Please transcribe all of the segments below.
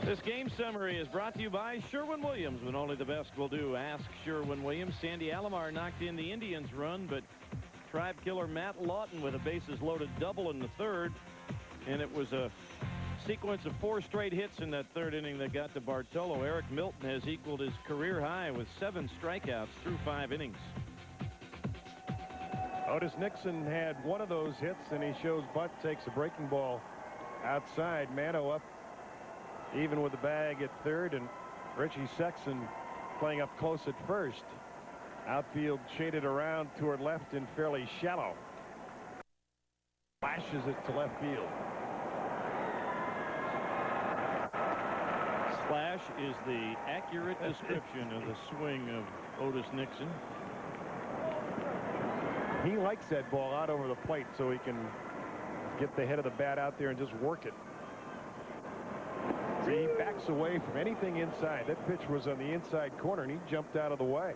This game summary is brought to you by Sherwin-Williams. When only the best will do, ask Sherwin-Williams. Sandy Alomar knocked in the Indians' run, but tribe killer Matt Lawton with a bases-loaded double in the third. And it was a sequence of 4 straight hits in that third inning that got to Bartolo. Eric Milton has equaled his career high with 7 strikeouts through 5 innings. Otis Nixon had one of those hits, and he shows butt, takes a breaking ball outside. Mano up even with the bag at third, and Richie Sexton playing up close at first. Outfield shaded around toward left and fairly shallow. Flashes it to left field. Slash is the accurate description of the swing of Otis Nixon. He likes that ball out over the plate so he can get the head of the bat out there and just work it. He backs away from anything inside. That pitch was on the inside corner, and he jumped out of the way.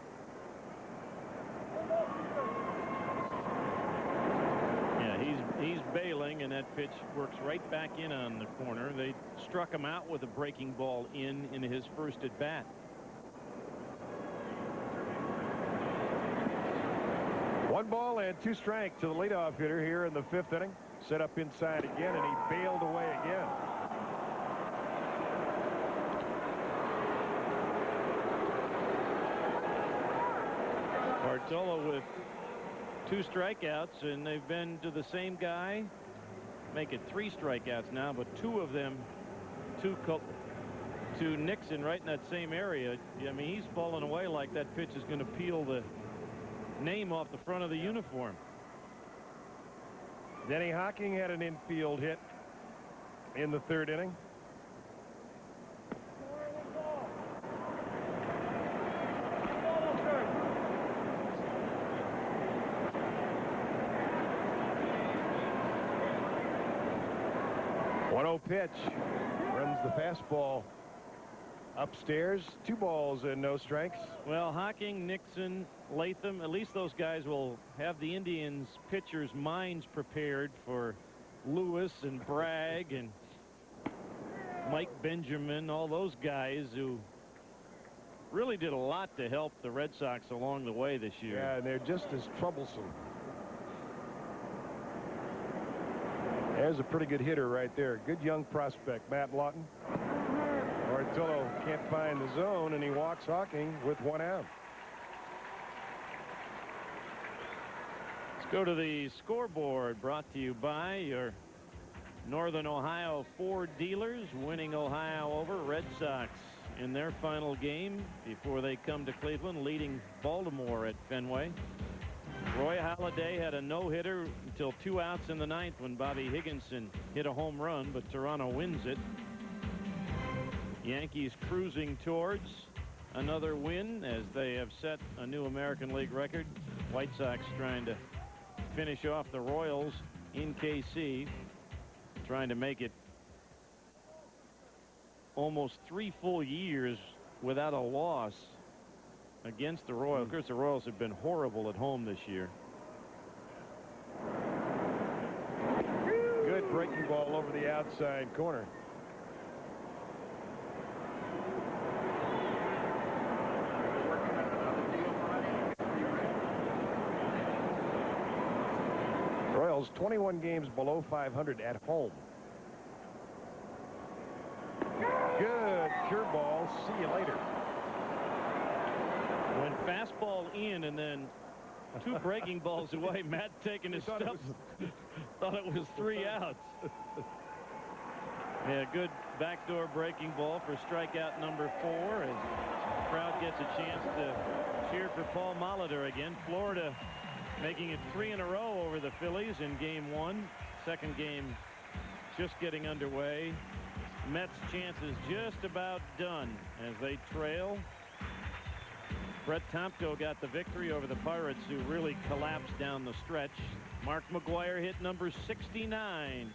Yeah, he's bailing, and that pitch works right back in on the corner. They struck him out with a breaking ball in his first at bat. One ball and 2 strikes to the leadoff hitter here in the 5th inning. Set up inside again, and he bailed away again. Bartolo with 2 strikeouts, and they've been to the same guy. Make it 3 strikeouts now, but 2 of them to Nixon right in that same area. I mean, he's falling away like that pitch is going to peel the name off the front of the uniform. Denny Hocking had an infield hit in the 3rd inning. Pitch runs the fastball upstairs. 2 balls and no strikes. Well, Hocking, Nixon, Latham, at least those guys will have the Indians pitchers' minds prepared for Lewis and Bragg and Mike Benjamin, all those guys who really did a lot to help the Red Sox along the way this year. Yeah, and they're just as troublesome. There's a pretty good hitter right there. Good young prospect, Matt Lawton. Bartolo can't find the zone, and he walks Hocking with 1 out. Let's go to the scoreboard, brought to you by your Northern Ohio Ford dealers. Winning Ohio over. Red Sox in their final game before they come to Cleveland, leading Baltimore at Fenway. Roy Halladay had a no-hitter until 2 outs in the 9th when Bobby Higginson hit a home run, but Toronto wins it. Yankees cruising towards another win as they have set a new American League record. White Sox trying to finish off the Royals in KC, trying to make it almost 3 full years without a loss against the Royals. Of course, the Royals have been horrible at home this year. Good breaking ball over the outside corner. Royals 21 games below 500 at home. Good curveball. See you later. When fastball in and then 2 breaking balls away, Matt taking his stuff, thought it was 3 outs. Yeah, good backdoor breaking ball for strikeout number 4 as the crowd gets a chance to cheer for Paul Molitor again. Florida making it 3 in a row over the Phillies in game 1. Second game just getting underway. Mets' chances just about done as they trail. Brett Tomko got the victory over the Pirates, who really collapsed down the stretch. Mark McGwire hit number 69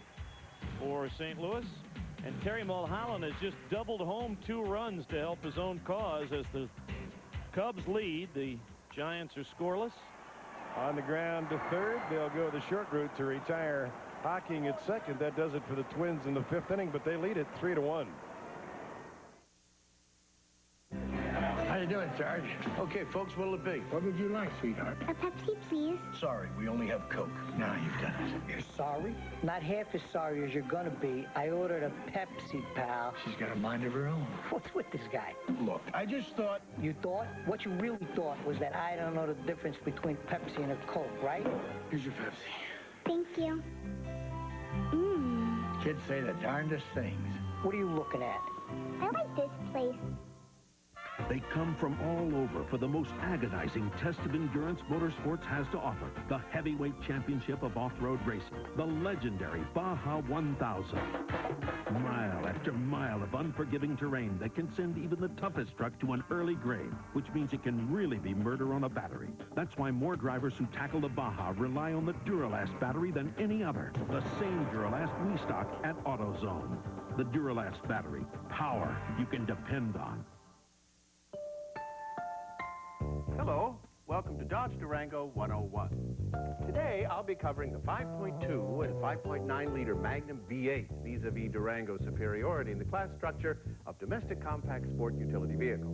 for St. Louis. And Terry Mulholland has just doubled home 2 runs to help his own cause as the Cubs lead. The Giants are scoreless. On the ground to third. They'll go the short route to retire Hocking at second. That does it for the Twins in the 5th inning, but they lead it 3-1. you doing, Sarge? Okay, folks, what'll it be? What would you like, sweetheart? A Pepsi, please. Sorry, we only have Coke. Now you've done it. You're Sorry? Not half as sorry as you're gonna be. I ordered a Pepsi, pal. She's got a mind of her own. What's with this guy? Look, I just thought... You thought? What you really thought was that I don't know the difference between Pepsi and a Coke, right? Here's your Pepsi. Thank you. Mmm. Kids say the darndest things. What are you looking at? I like this place. They come from all over for the most agonizing test of endurance motorsports has to offer. The heavyweight championship of off-road racing. The legendary Baja 1000. Mile after mile of unforgiving terrain that can send even the toughest truck to an early grave, which means it can really be murder on a battery. That's why more drivers who tackle the Baja rely on the Duralast battery than any other. The same Duralast we stock at AutoZone. The Duralast battery. Power you can depend on. Hello, welcome to Dodge Durango 101. Today, I'll be covering the 5.2 and 5.9 liter Magnum V8 vis-a-vis Durango's superiority in the class structure of domestic compact sport utility vehicle.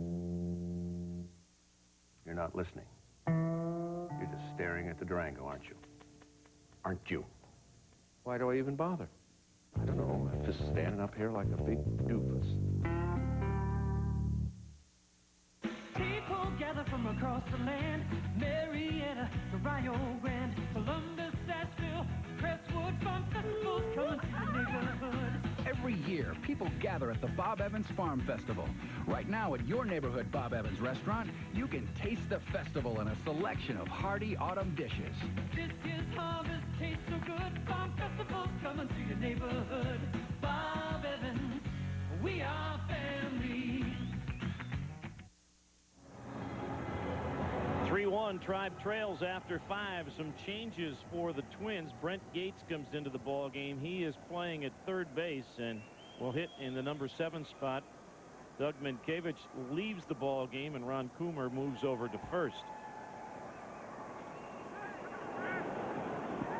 You're not listening. You're just staring at the Durango, aren't you? Aren't you? Why do I even bother? I don't know, I'm just standing up here like a big doofus. People gather from across the land, Marietta to Rio Grande, Columbus, Asheville, Crestwood, fun festivals coming to the neighborhood. Every year, people gather at the Bob Evans Farm Festival. Right now at your neighborhood Bob Evans restaurant, you can taste the festival in a selection of hearty autumn dishes. This year's harvest tastes so good, farm festivals coming to your neighborhood. Bob Evans, we are family. 3-1, Tribe trails after 5. Some changes for the Twins. Brent Gates comes into the ball game. He is playing at third base and will hit in the number 7 spot. Doug Minkiewicz leaves the ball game, and Ron Coomer moves over to first.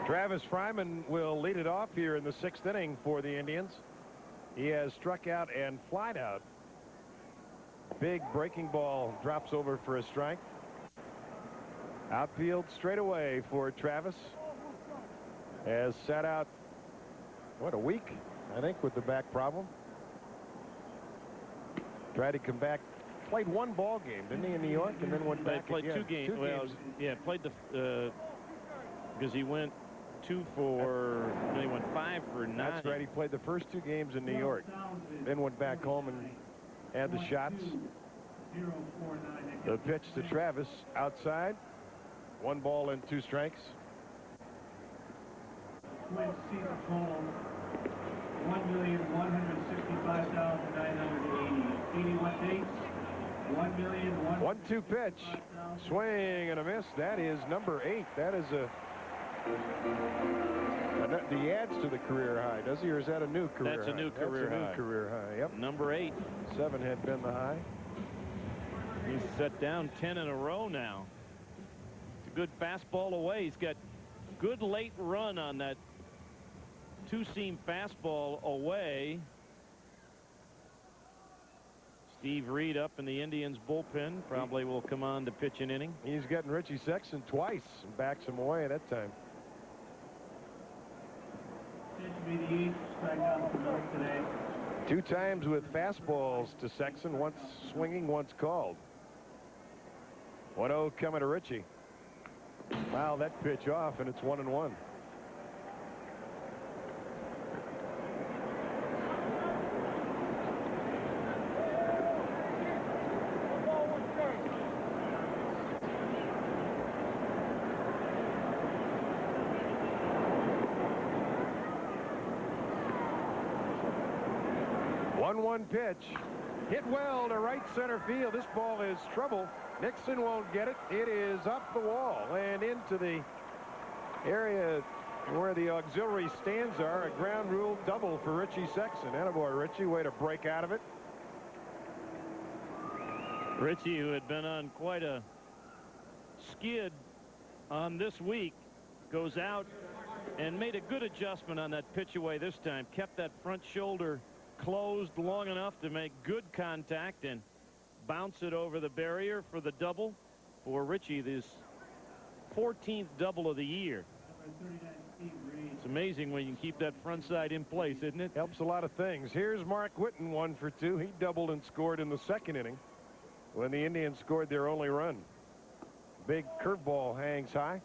Travis Fryman will lead it off here in the 6th inning for the Indians. He has struck out and flied out. Big breaking ball drops over for a strike. Outfield straight away for Travis. Has sat out, what, a week, I think, with the back problem. Tried to come back. Played one ball game, didn't he, in New York, and then went back Played again. 2 games. Two Well, games. yeah, played the because he went 2 for, then he went 5 for 9. That's right. He played the first 2 games in New York, then went back home and had the shots. The pitch to Travis outside. 1 ball and 2 strikes. Twins season total 1,165,980. 81 dates. 1,000,000. 1-2 pitch. Swing and a miss. That is number 8. That is he adds to the career high, does he, or is that a new career high? That's a new career high. Career high. Yep. Number 8. 7 had been the high. He's set down 10 in a row now. It's a good fastball away. He's got good late run on that 2-seam fastball away. Steve Reed up in the Indians bullpen probably will come on to pitch an inning. He's gotten Richie Sexson twice and backs him away that time. This will be the 8th strikeout for North today. 2 times with fastballs to Sexson, once swinging, once called. 1-0 coming to Richie. Foul that pitch off, and it's 1-1. Pitch hit well to right center field. This ball is trouble. Nixon won't get it. It is up the wall and into the area where the auxiliary stands are. A ground rule double for Richie Sexson. Attaboy, Richie. Way to break out of it. Richie, who had been on quite a skid on this week, goes out and made a good adjustment on that pitch away this time. Kept that front shoulder closed long enough to make good contact and bounce it over the barrier for the double for Richie, this 14th double of the year. It's amazing when you can keep that front side in place, isn't it? Helps a lot of things. Here's Mark Whitten, 1 for 2. He doubled and scored in the second inning when the Indians scored their only run. Big curveball hangs high.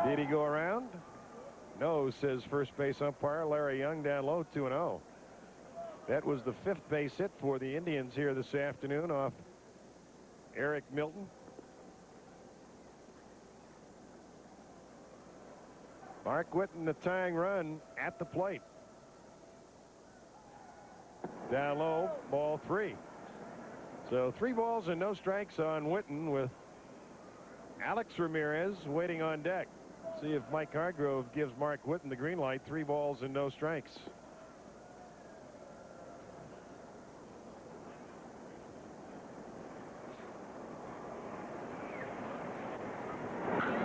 Did he go around? No, says first base umpire Larry Young, down low, 2-0. That was the 5th base hit for the Indians here this afternoon off Eric Milton. Mark Whitten, the tying run at the plate. Down low, ball 3. So 3 balls and no strikes on Whitten, with Alex Ramirez waiting on deck. See if Mike Hargrove gives Mark Whitten the green light. 3 balls and no strikes.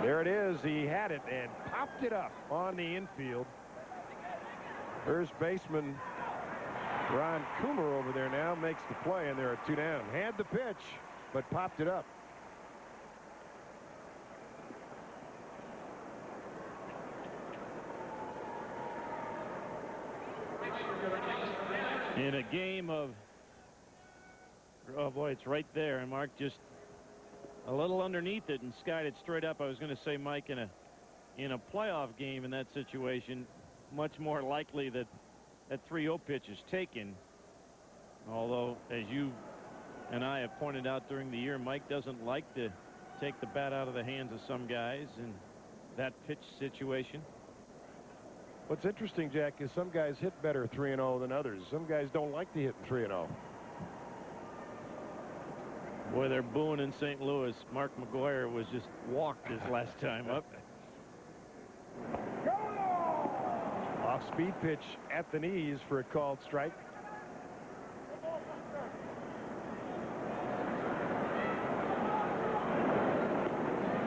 There it is. He had it and popped it up on the infield. First baseman Ron Coomer over there now makes the play, and there are 2 down. Had the pitch, but popped it up. In a game of, oh boy, it's right there, and Mark just a little underneath it and skied it straight up. I was going to say, Mike, in a playoff game in that situation, much more likely that that 3-0 pitch is taken. Although, as you and I have pointed out during the year, Mike doesn't like to take the bat out of the hands of some guys in that pitch situation. What's interesting, Jack, is some guys hit better 3-0 than others. Some guys don't like to hit 3-0. Boy, they're booing in St. Louis. Mark McGuire was just walked his last time up. Off-speed pitch at the knees for a called strike.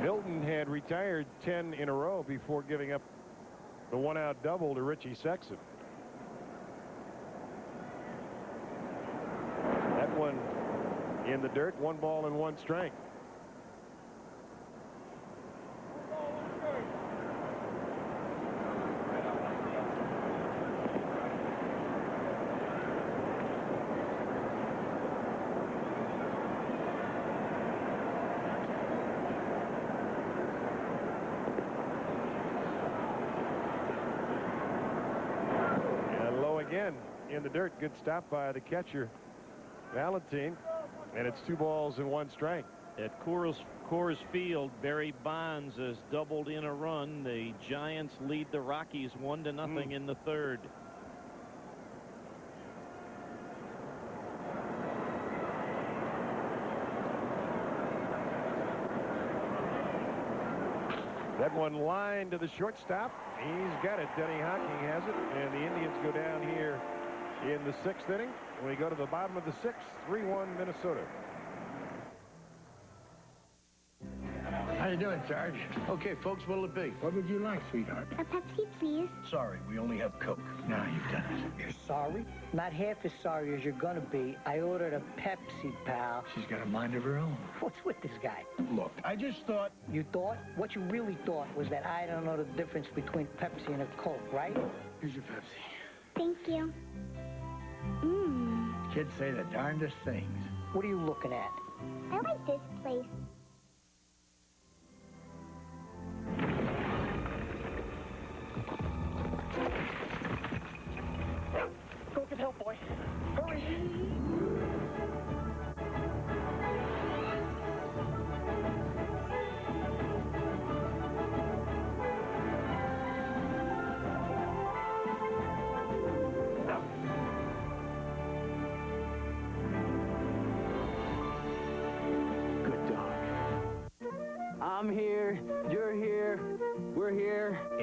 Milton had retired 10 in a row before giving up the 1-out double to Richie Sexson. That one in the dirt. 1 ball and 1 strike. In the dirt. Good stop by the catcher Valentine, and it's 2 balls and 1 strike. At Coors Field, Barry Bonds has doubled in a run. The Giants lead the Rockies 1-0 in the 3rd. That one line to the shortstop. He's got it. Denny Hocking has it, and the Indians go down here in the 6th inning. We go to the bottom of the 6th, 3-1 Minnesota. How you doing, Sarge? Okay, folks, what'll it be? What would you like, sweetheart? A Pepsi, please. Sorry, we only have Coke. Now you've done it. You're sorry? Not half as sorry as you're gonna be. I ordered a Pepsi, pal. She's got a mind of her own. What's with this guy? Look, I just thought... You thought? What you really thought was that I don't know the difference between Pepsi and a Coke, right? Here's your Pepsi. Thank you. Kids say the darndest things. What are you looking at? I like this place. Go get help, boy. Hurry. Good dog.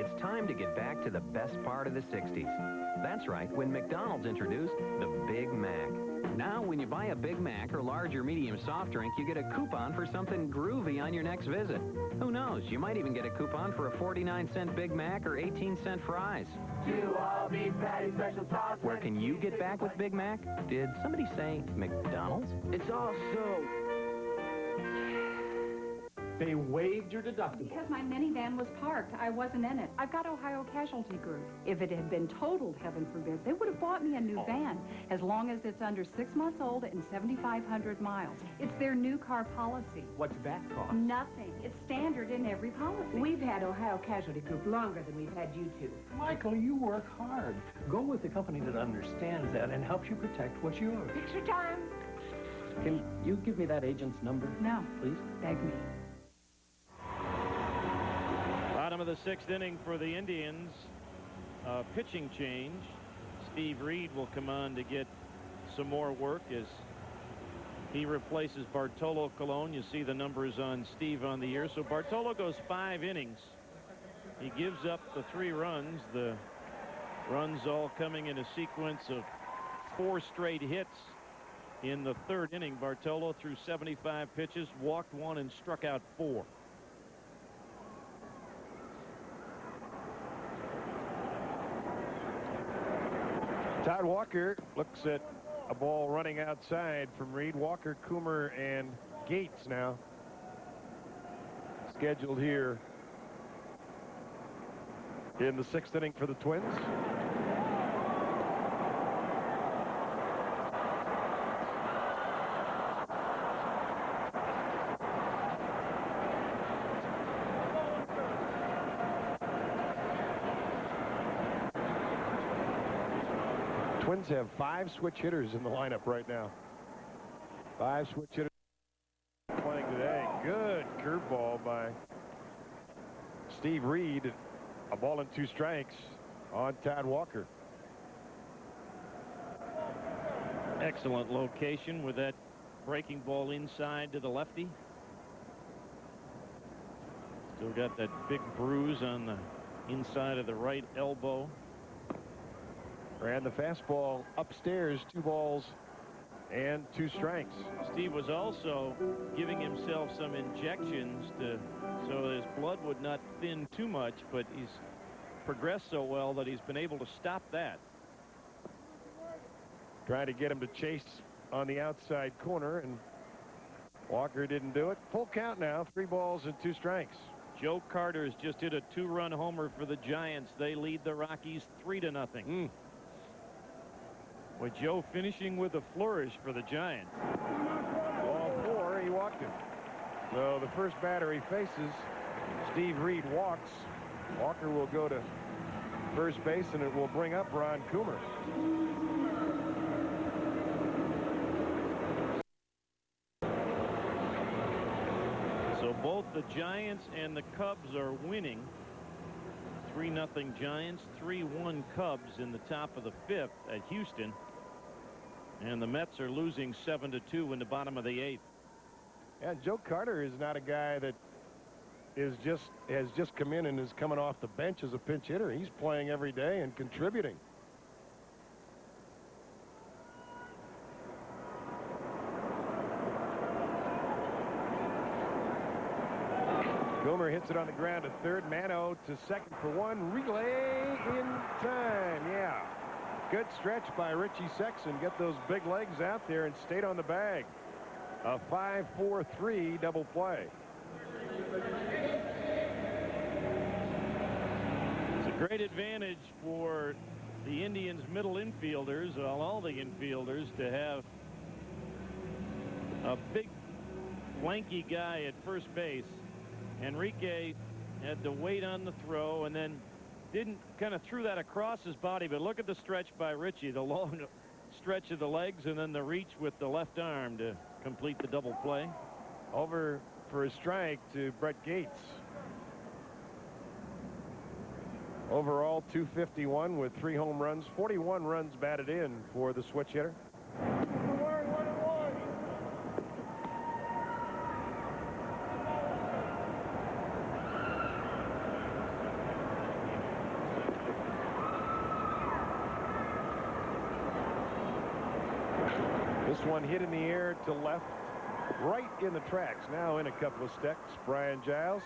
It's time to get back to the best part of the 60s. That's right, when McDonald's introduced the Big Mac. Now, when you buy a Big Mac or large or medium soft drink, you get a coupon for something groovy on your next visit. Who knows? You might even get a coupon for a 49-cent Big Mac or 18-cent fries. 2 all-beef patty, special sauce. Where can you get back with Big Mac? Did somebody say McDonald's? It's also... They waived your deductible. Because my minivan was parked. I wasn't in it. I've got Ohio Casualty Group. If it had been totaled, heaven forbid, they would have bought me a new van, as long as it's under 6 months old and 7,500 miles. It's their new car policy. What's that cost? Nothing. It's standard in every policy. We've had Ohio Casualty Group longer than we've had you two. Michael, you work hard. Go with a company that understands that and helps you protect what's yours. Picture time. Can you give me that agent's number? No. Please? Beg me. Bottom of the 6th inning for the Indians. Pitching change. Steve Reed will come on to get some more work as he replaces Bartolo Colon. You see the numbers on Steve on the year. So Bartolo goes 5 innings. He gives up the 3 runs. The runs all coming in a sequence of 4 straight hits. In the 3rd inning, Bartolo threw 75 pitches, walked 1, and struck out 4. Todd Walker looks at a ball running outside from Reed. Walker, Coomer, and Gates now scheduled here in the 6th inning for the Twins. Twins have 5 switch hitters in the lineup right now. 5 switch hitters playing today. Good curveball by Steve Reed. A ball and 2 strikes on Todd Walker. Excellent location with that breaking ball inside to the lefty. Still got that big bruise on the inside of the right elbow. And the fastball upstairs, 2 balls and 2 strikes. Steve was also giving himself some injections so his blood would not thin too much, but he's progressed so well that he's been able to stop that. Trying to get him to chase on the outside corner, and Walker didn't do it. Full count now, 3 balls and 2 strikes. Joe Carter's just hit a 2-run homer for the Giants. They lead the Rockies 3-0. With Joe finishing with a flourish for the Giants. Ball 4, he walked him. So the first batter he faces, Steve Reed walks. Walker will go to first base, and it will bring up Ron Coomer. So both the Giants and the Cubs are winning. 3-0 Giants, 3-1 Cubs in the top of the 5th at Houston. And the Mets are losing 7-2 in the bottom of the 8th. And Joe Carter is not a guy that has just come in and is coming off the bench as a pinch hitter. He's playing every day and contributing. Coomer hits it on the ground to third. Mano to second for 1. Relay in time. Yeah. Good stretch by Richie Sexson. Get those big legs out there and stayed on the bag. A 5-4-3 double play. It's a great advantage for the Indians' middle infielders, all the infielders, to have a big, lanky guy at first base. Enrique had to wait on the throw and then kind of threw that across his body, but look at the stretch by Richie, the long stretch of the legs and then the reach with the left arm to complete the double play. Over for a strike to Brett Gates. Overall 251 with 3 home runs, 41 runs batted in for the switch hitter. This one hit in the air to left, right in the tracks. Now in a couple of steps. Brian Giles,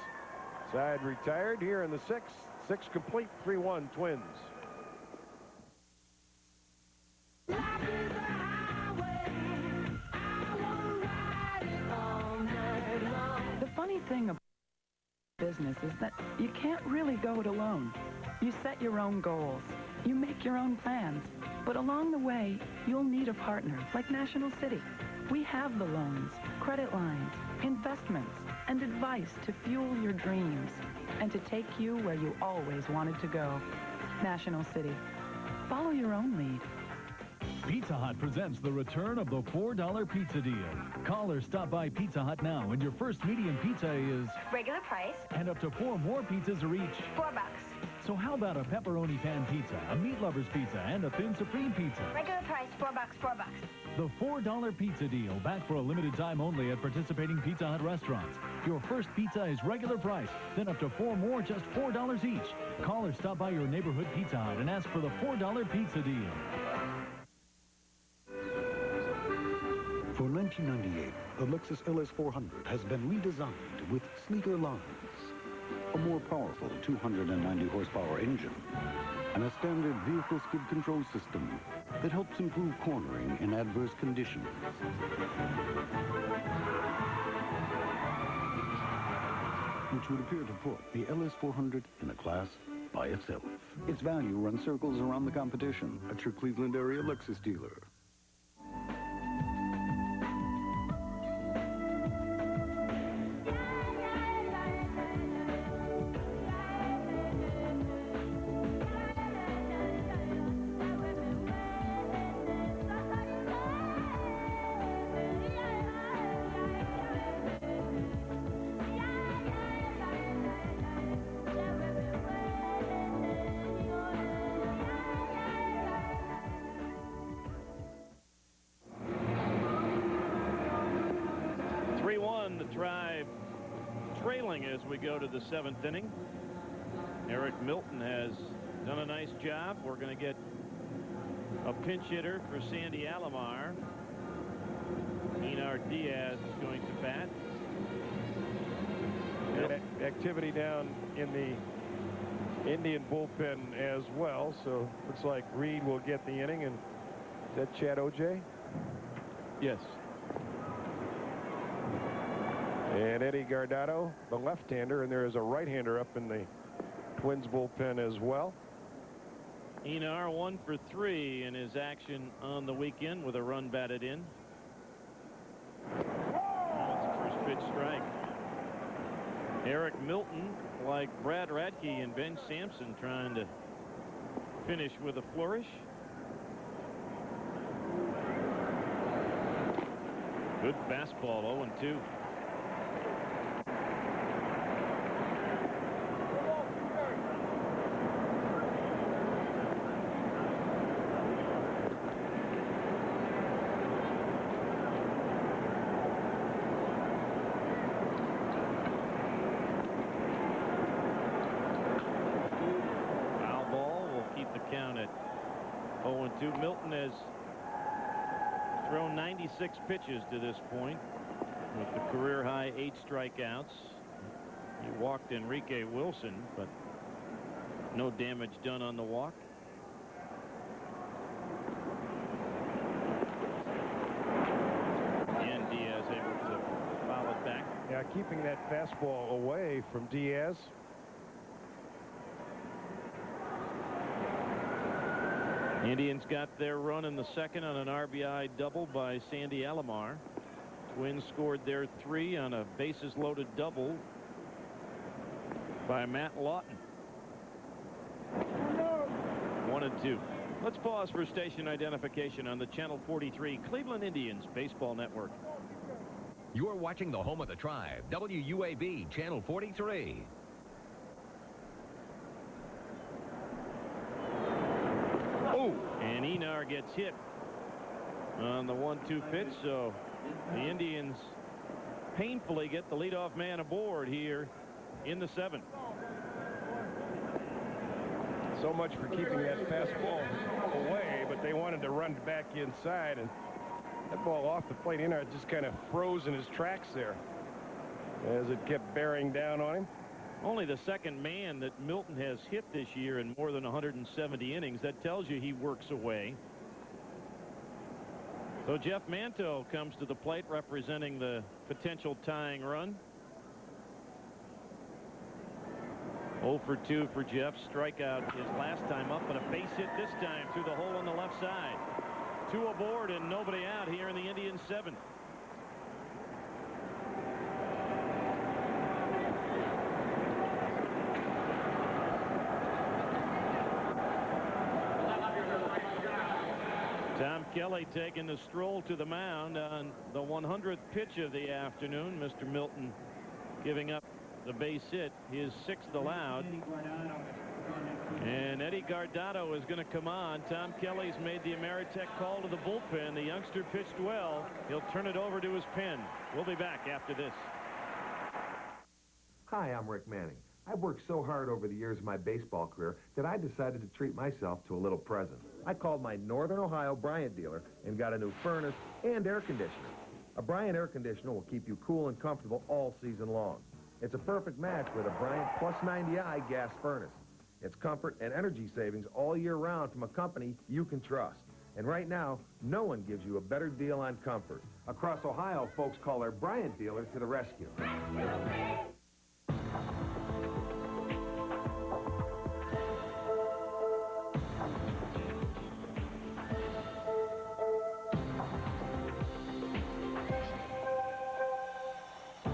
side retired here in the sixth. 6 complete, 3-1 Twins. The funny thing about business is that you can't really go it alone. You set your own goals. You make your own plans. But along the way, you'll need a partner like National City. We have the loans, credit lines, investments, and advice to fuel your dreams and to take you where you always wanted to go. National City. Follow your own lead. Pizza Hut presents the return of the $4 pizza deal. Call or stop by Pizza Hut now, and your first medium pizza is regular price, and up to 4 more pizzas are each $4. So how about a pepperoni pan pizza, a meat lover's pizza, and a thin supreme pizza? Regular price, $4, $4. The $4 pizza deal, back for a limited time only at participating Pizza Hut restaurants. Your first pizza is regular price, then up to 4 more, just $4 each. Call or stop by your neighborhood Pizza Hut and ask for the $4 pizza deal. For 1998, the Lexus LS400 has been redesigned with sleeker lines, a more powerful 290 horsepower engine, and a standard vehicle skid control system that helps improve cornering in adverse conditions. Which would appear to put the LS400 in a class by itself. Its value runs circles around the competition at your Cleveland area Lexus dealer. The Tribe trailing as we go to the 7th inning. Eric Milton has done a nice job. We're going to get a pinch hitter for Sandy Alomar. Enar Diaz is going to bat. And activity down in the Indian bullpen as well. So looks like Reed will get the inning. And is that Chad O.J.? Yes. And Eddie Guardado, the left-hander, and there is a right-hander up in the Twins bullpen as well. Enar 1 for 3 in his action on the weekend with a run batted in. That's a first pitch strike. Eric Milton, like Brad Radke and Ben Sampson, trying to finish with a flourish. Good fastball, 0-2. Count at 0-2. Milton has thrown 96 pitches to this point with the career high 8 strikeouts. He walked Enrique Wilson, but no damage done on the walk. And Diaz able to foul it back. Yeah, keeping that fastball away from Diaz. Indians got their run in the 2nd on an RBI double by Sandy Alomar. Twins scored their 3 on a bases loaded double by Matt Lawton. 1-2. Let's pause for station identification on the Channel 43 Cleveland Indians Baseball Network. You're watching the home of the Tribe, WUAB Channel 43. And Enar gets hit on the 1-2 pitch, so the Indians painfully get the leadoff man aboard here in the 7th. So much for keeping that fastball away, but they wanted to run back inside, and That ball off the plate. Inard just kind of froze in his tracks there as it kept bearing down on him. Only the second man that Milton has hit this year in more than 170 innings. That tells you he works away. So Jeff Manto comes to the plate representing the potential tying run. 0 for 2 for Jeff. Strikeout his last time up, but a base hit this time through the hole on the left side. 2 aboard and nobody out here in the Indians' 7th. Tom Kelly taking the stroll to the mound on the 100th pitch of the afternoon. Mr. Milton giving up the base hit, his 6th allowed. And Eddie Guardado is going to come on. Tom Kelly's made the Ameritech call to the bullpen. The youngster pitched well. He'll turn it over to his pen. We'll be back after this. Hi, I'm Rick Manning. I've worked so hard over the years of my baseball career that I decided to treat myself to a little present. I called my Northern Ohio Bryant dealer and got a new furnace and air conditioner. A Bryant air conditioner will keep you cool and comfortable all season long. It's a perfect match with a Bryant Plus 90i gas furnace. It's comfort and energy savings all year round from a company you can trust. And right now, no one gives you a better deal on comfort. Across Ohio, folks call their Bryant dealer to the rescue.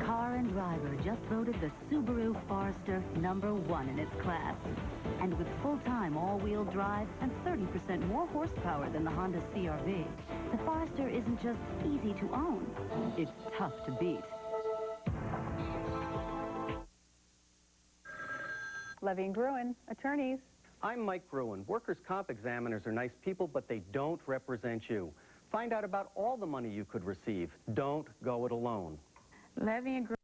Car and Driver just voted the Subaru Forester #1 in its class. And with full-time all-wheel drive and 30% more horsepower than the Honda CR-V, the Forester isn't just easy to own, it's tough to beat. Levy and Gruen, attorneys. I'm Mike Gruen. Workers' comp examiners are nice people, but they don't represent you. Find out about all the money you could receive. Don't go it alone. Levy and Gruen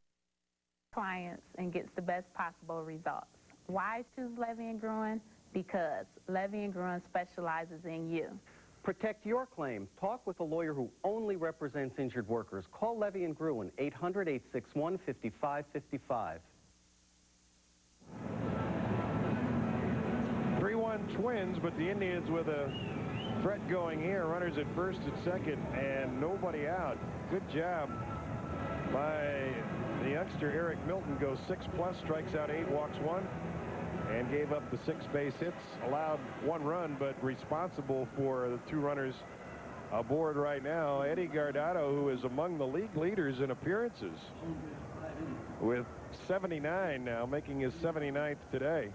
clients and gets the best possible results. Why choose Levy and Gruen? Because Levy and Gruen specializes in you. Protect your claim. Talk with a lawyer who only represents injured workers. Call Levy and Gruen, 800-861-5555. 3-1 Twins, but the Indians with a threat going here. Runners at first and second, and nobody out. Good job by the youngster Eric Milton. Goes 6+, strikes out 8, walks 1, and gave up the 6 base hits. Allowed 1 run, but responsible for the 2 runners aboard right now. Eddie Guardado, who is among the league leaders in appearances with 79 now, making his 79th today.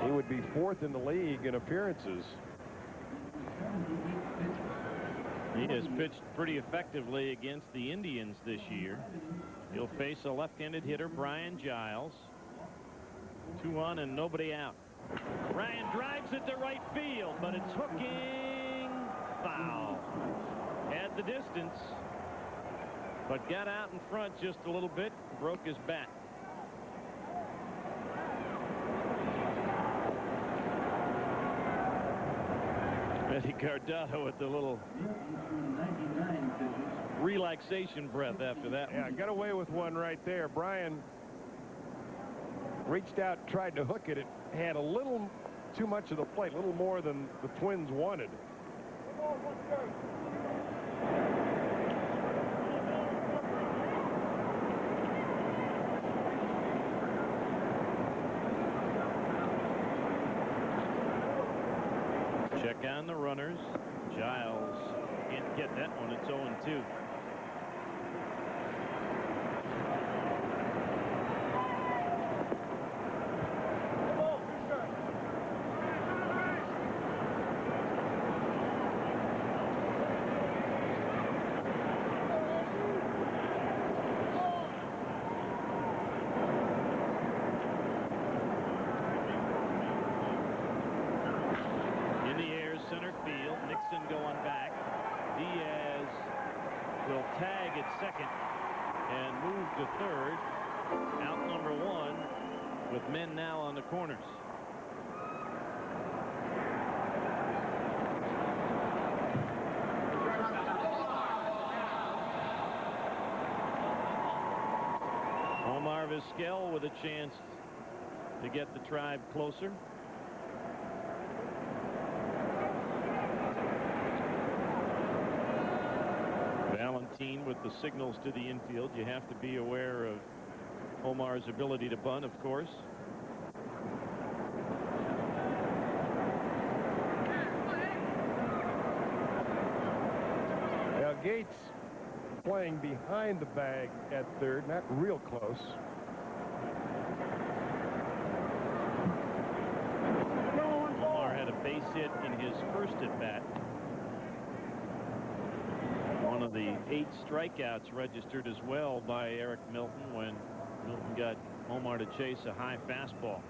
He would be 4th in the league in appearances. He has pitched pretty effectively against the Indians this year. He'll face a left-handed hitter, Brian Giles. 2 on and nobody out. Ryan drives it to right field, but it's hooking foul. At the distance, but got out in front just a little bit, broke his bat. Eddie Guardado with the little relaxation breath after that one. Yeah, got away with one right there. Brian reached out, tried to hook it. It had a little too much of the plate, a little more than the Twins wanted. Check on the runners. Giles can't get that one. It's 0-2. Going back. Diaz will tag at second and move to third. Out number 1 with men now on the corners. Skell with a chance to get the Tribe closer. Valentine with the signals to the infield. You have to be aware of Omar's ability to bunt, of course. Now Gates playing behind the bag at third, not real close. Omar had a base hit in his first at bat. One of the 8 strikeouts registered as well by Eric Milton when Milton got Omar to chase a high fastball.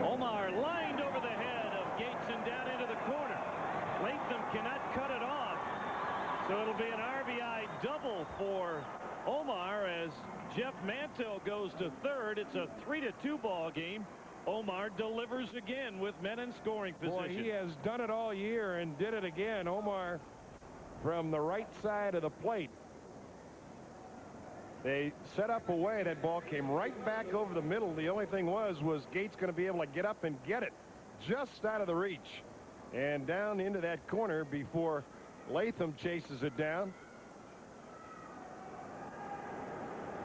Omar lined over the head of Gates and down into the corner. Latham cannot cut it off. So it'll be an RBI double for Omar as Jeff Manto goes to third. It's a 3-2 ball game. Omar delivers again with men in scoring position. Boy, he has done it all year and did it again. Omar from the right side of the plate. They set up a way. That ball came right back over the middle. The only thing was Gates going to be able to get up and get it just out of the reach and down into that corner before Latham chases it down.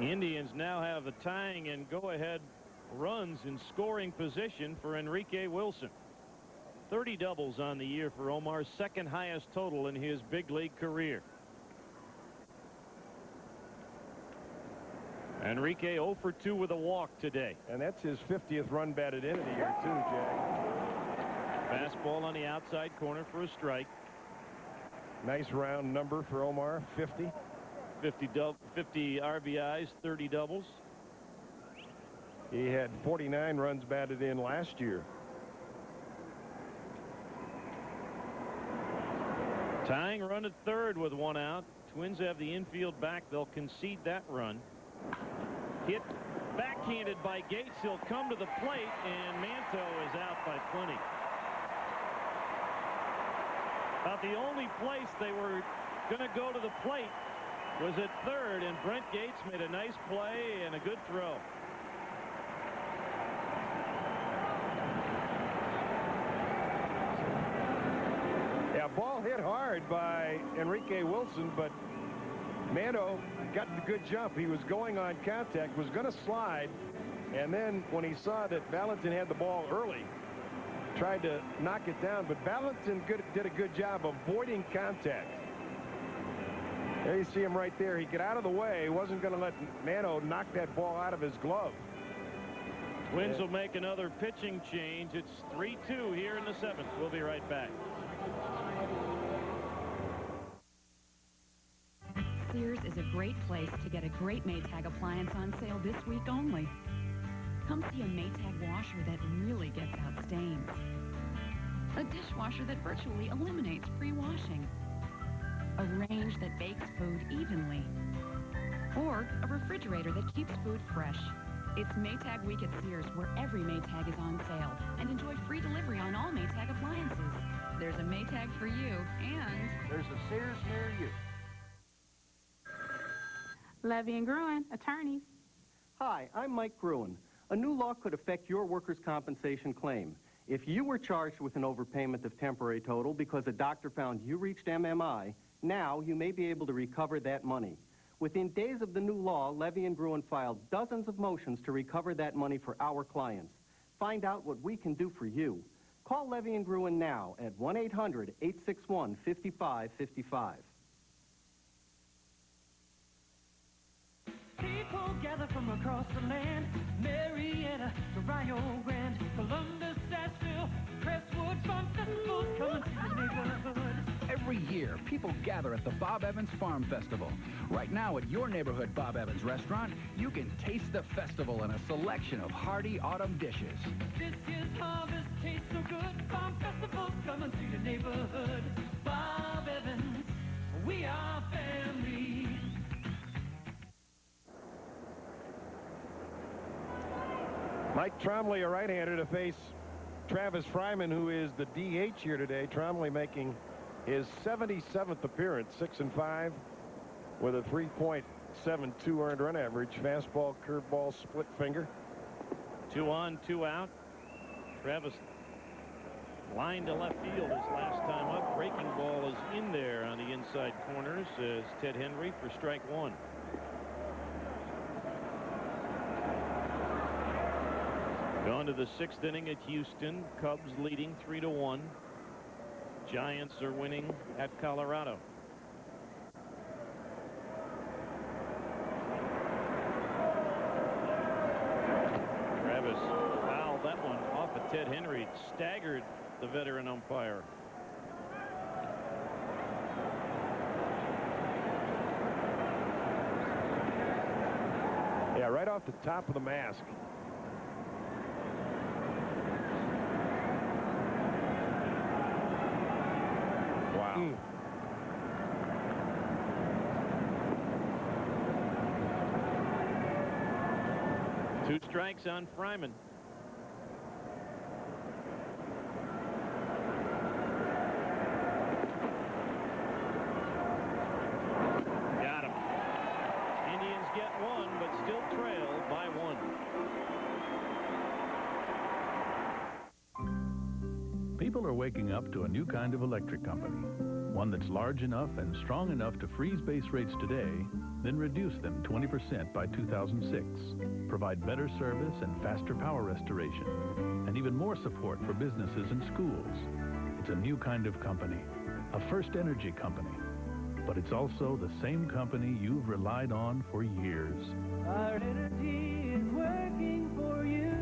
The Indians now have the tying and go-ahead runs in scoring position for Enrique Wilson. 30 doubles on the year for Omar's second highest total in his big league career. Enrique 0 for 2 with a walk today. And that's his 50th run batted in the year too, Jack. Fastball on the outside corner for a strike. Nice round number for Omar, 50. 50 RBIs, 30 doubles. He had 49 runs batted in last year. Tying run at third with 1 out. Twins have the infield back. They'll concede that run. Hit backhanded by Gates. He'll come to the plate, and Manto is out by plenty. About the only place they were going to go to the plate was at third, and Brent Gates made a nice play and a good throw. Yeah, ball hit hard by Enrique Wilson, but Manto got the good jump. He was going on contact, was going to slide, and then when he saw that Valentin had the ball early, tried to knock it down, but Valentin did a good job avoiding contact. There you see him right there. He got out of the way. He wasn't going to let Manto knock that ball out of his glove. Twins will make another pitching change. It's 3-2 here in the 7th. We'll be right back. Sears is a great place to get a great Maytag appliance on sale this week only. Come see a Maytag washer that really gets out stains. A dishwasher that virtually eliminates pre-washing. A range that bakes food evenly. Or a refrigerator that keeps food fresh. It's Maytag Week at Sears, where every Maytag is on sale. And enjoy free delivery on all Maytag appliances. There's a Maytag for you, and there's a Sears near you. Levy and Gruen, attorneys. Hi, I'm Mike Gruen. A new law could affect your workers' compensation claim. If you were charged with an overpayment of temporary total because a doctor found you reached MMI, now you may be able to recover that money. Within days of the new law, Levy and Gruen filed dozens of motions to recover that money for our clients. Find out what we can do for you. Call Levy and Gruen now at 1-800-861-5555. People gather from across the land, Marietta to Rio Grande, Columbus, Asheville, Crestwood, Farm Festivals coming to the neighborhood. Every year, people gather at the Bob Evans Farm Festival. Right now at your neighborhood Bob Evans restaurant, you can taste the festival and a selection of hearty autumn dishes. This year's harvest tastes so good, Farm Festivals coming to your neighborhood. Bob Evans, we are family. Mike Trombley, a right-hander, to face Travis Fryman, who is the DH here today. Trombley making his 77th appearance, 6-5. with a 3.72 earned run average. Fastball, curveball, split finger. 2 on, 2 out. Travis line to left field his last time up. Breaking ball is in there on the inside corners as Ted Henry for strike 1. Gone to the 6th inning at Houston. Cubs leading 3-1. Giants are winning at Colorado. Travis fouled that one off of Ted Henry. It staggered the veteran umpire. Yeah, right off the top of the mask. Wow. 2 strikes on Fryman. Got him. Indians get 1, but still trail by 1. People are waking up to a new kind of electric company, one that's large enough and strong enough to freeze base rates today, then reduce them 20% by 2006, provide better service and faster power restoration, and even more support for businesses and schools. It's a new kind of company, a First Energy company, but it's also the same company you've relied on for years. Our energy is working for you.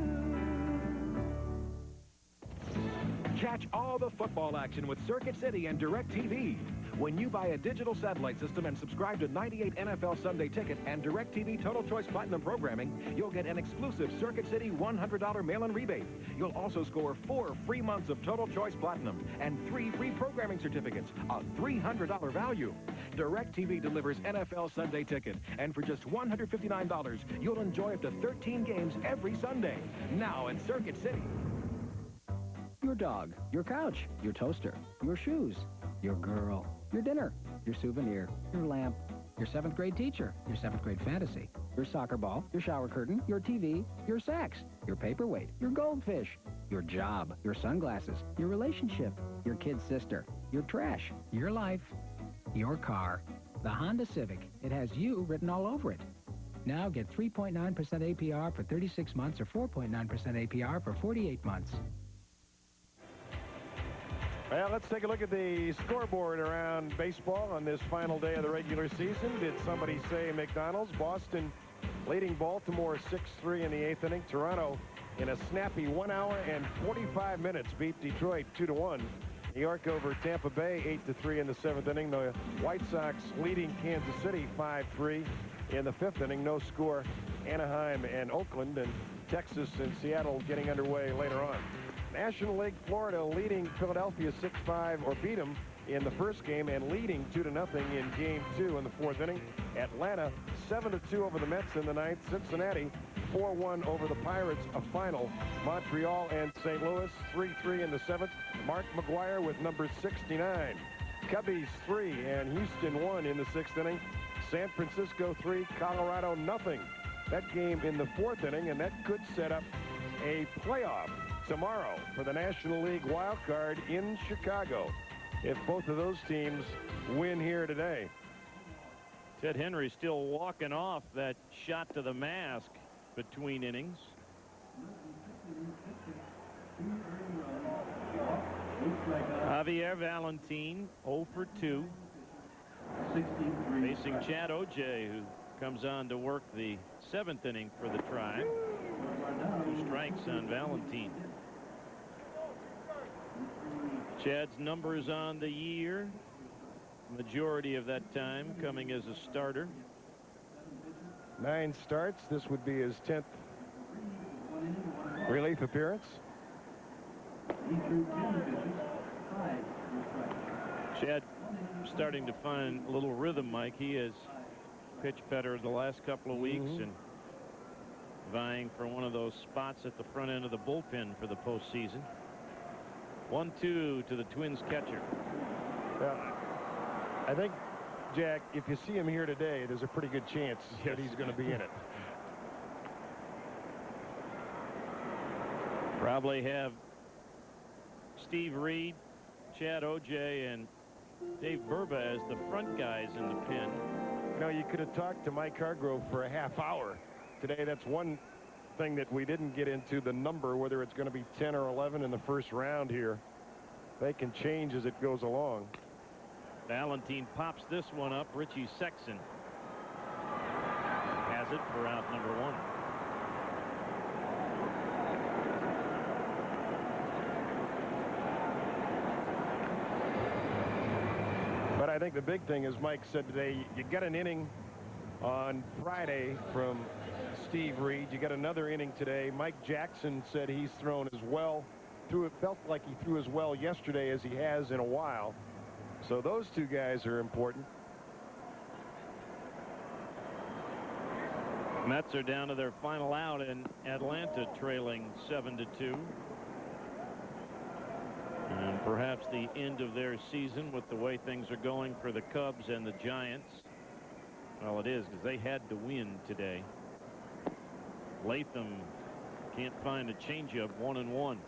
Catch all the football action with Circuit City and DirecTV. When you buy a digital satellite system and subscribe to 98 NFL Sunday Ticket and DirecTV Total Choice Platinum programming, you'll get an exclusive Circuit City $100 mail-in rebate. You'll also score 4 free months of Total Choice Platinum and 3 free programming certificates, a $300 value. DirecTV delivers NFL Sunday Ticket, and for just $159, you'll enjoy up to 13 games every Sunday. Now in Circuit City. Your dog, your couch, your toaster, your shoes, your girl, your dinner, your souvenir, your lamp, your 7th grade teacher, your 7th grade fantasy, your soccer ball, your shower curtain, your TV, your sex, your paperweight, your goldfish, your job, your sunglasses, your relationship, your kid's sister, your trash, your life, your car. The Honda Civic. It has you written all over it. Now get 3.9% APR for 36 months or 4.9% APR for 48 months. Well, let's take a look at the scoreboard around baseball on this final day of the regular season. Did somebody say McDonald's? Boston leading Baltimore 6-3 in the 8th inning. Toronto in a snappy 1 hour and 45 minutes beat Detroit 2-1. New York over Tampa Bay 8-3 in the 7th inning. The White Sox leading Kansas City 5-3 in the 5th inning. No score. Anaheim and Oakland, and Texas and Seattle getting underway later on. National League, Florida leading Philadelphia 6-5, or beat them in the first game, and leading 2-0 in game 2 in the 4th inning. Atlanta 7-2 over the Mets in the 9th. Cincinnati 4-1 over the Pirates, a final. Montreal and St. Louis 3-3 in the 7th. Mark McGuire with number 69. Cubbies 3 and Houston 1 in the 6th inning. San Francisco 3, Colorado nothing. That game in the 4th inning, and that could set up a playoff tomorrow for the National League wild card in Chicago if both of those teams win here today. Ted Henry still walking off that shot to the mask between innings. Javier Valentin 0 for 2. Facing Chad Ojay, who comes on to work the 7th inning for the Tribe. 2 strikes on Valentin. Chad's numbers on the year, majority of that time coming as a starter. 9 starts. This would be his 10th relief appearance. Chad starting to find a little rhythm, Mike. He has pitched better the last couple of weeks and vying for one of those spots at the front end of the bullpen for the postseason. 1-2 to the Twins catcher. I think Jack, if you see him here today, there's a pretty good chance that he's going to be in it. Probably have Steve Reed, Chad Ojay, and Dave Burba as the front guys in the pen. You know, you could have talked to Mike Hargrove for a half hour today. That's one thing that we didn't get into, the number, whether it's going to be 10 or 11 in the first round here. They can change as it goes along. Valentine pops this one up. Richie Sexson has it for out number 1. But I think the big thing, as Mike said today, you got an inning on Friday from Steve Reed. You got another inning today. Mike Jackson said he's thrown as well. It felt like he threw as well yesterday as he has in a while. So those two guys are important. Mets are down to their final out in Atlanta, trailing 7-2. And perhaps the end of their season with the way things are going for the Cubs and the Giants. Well, it is, because they had to win today. Latham can't find a changeup. 1-1.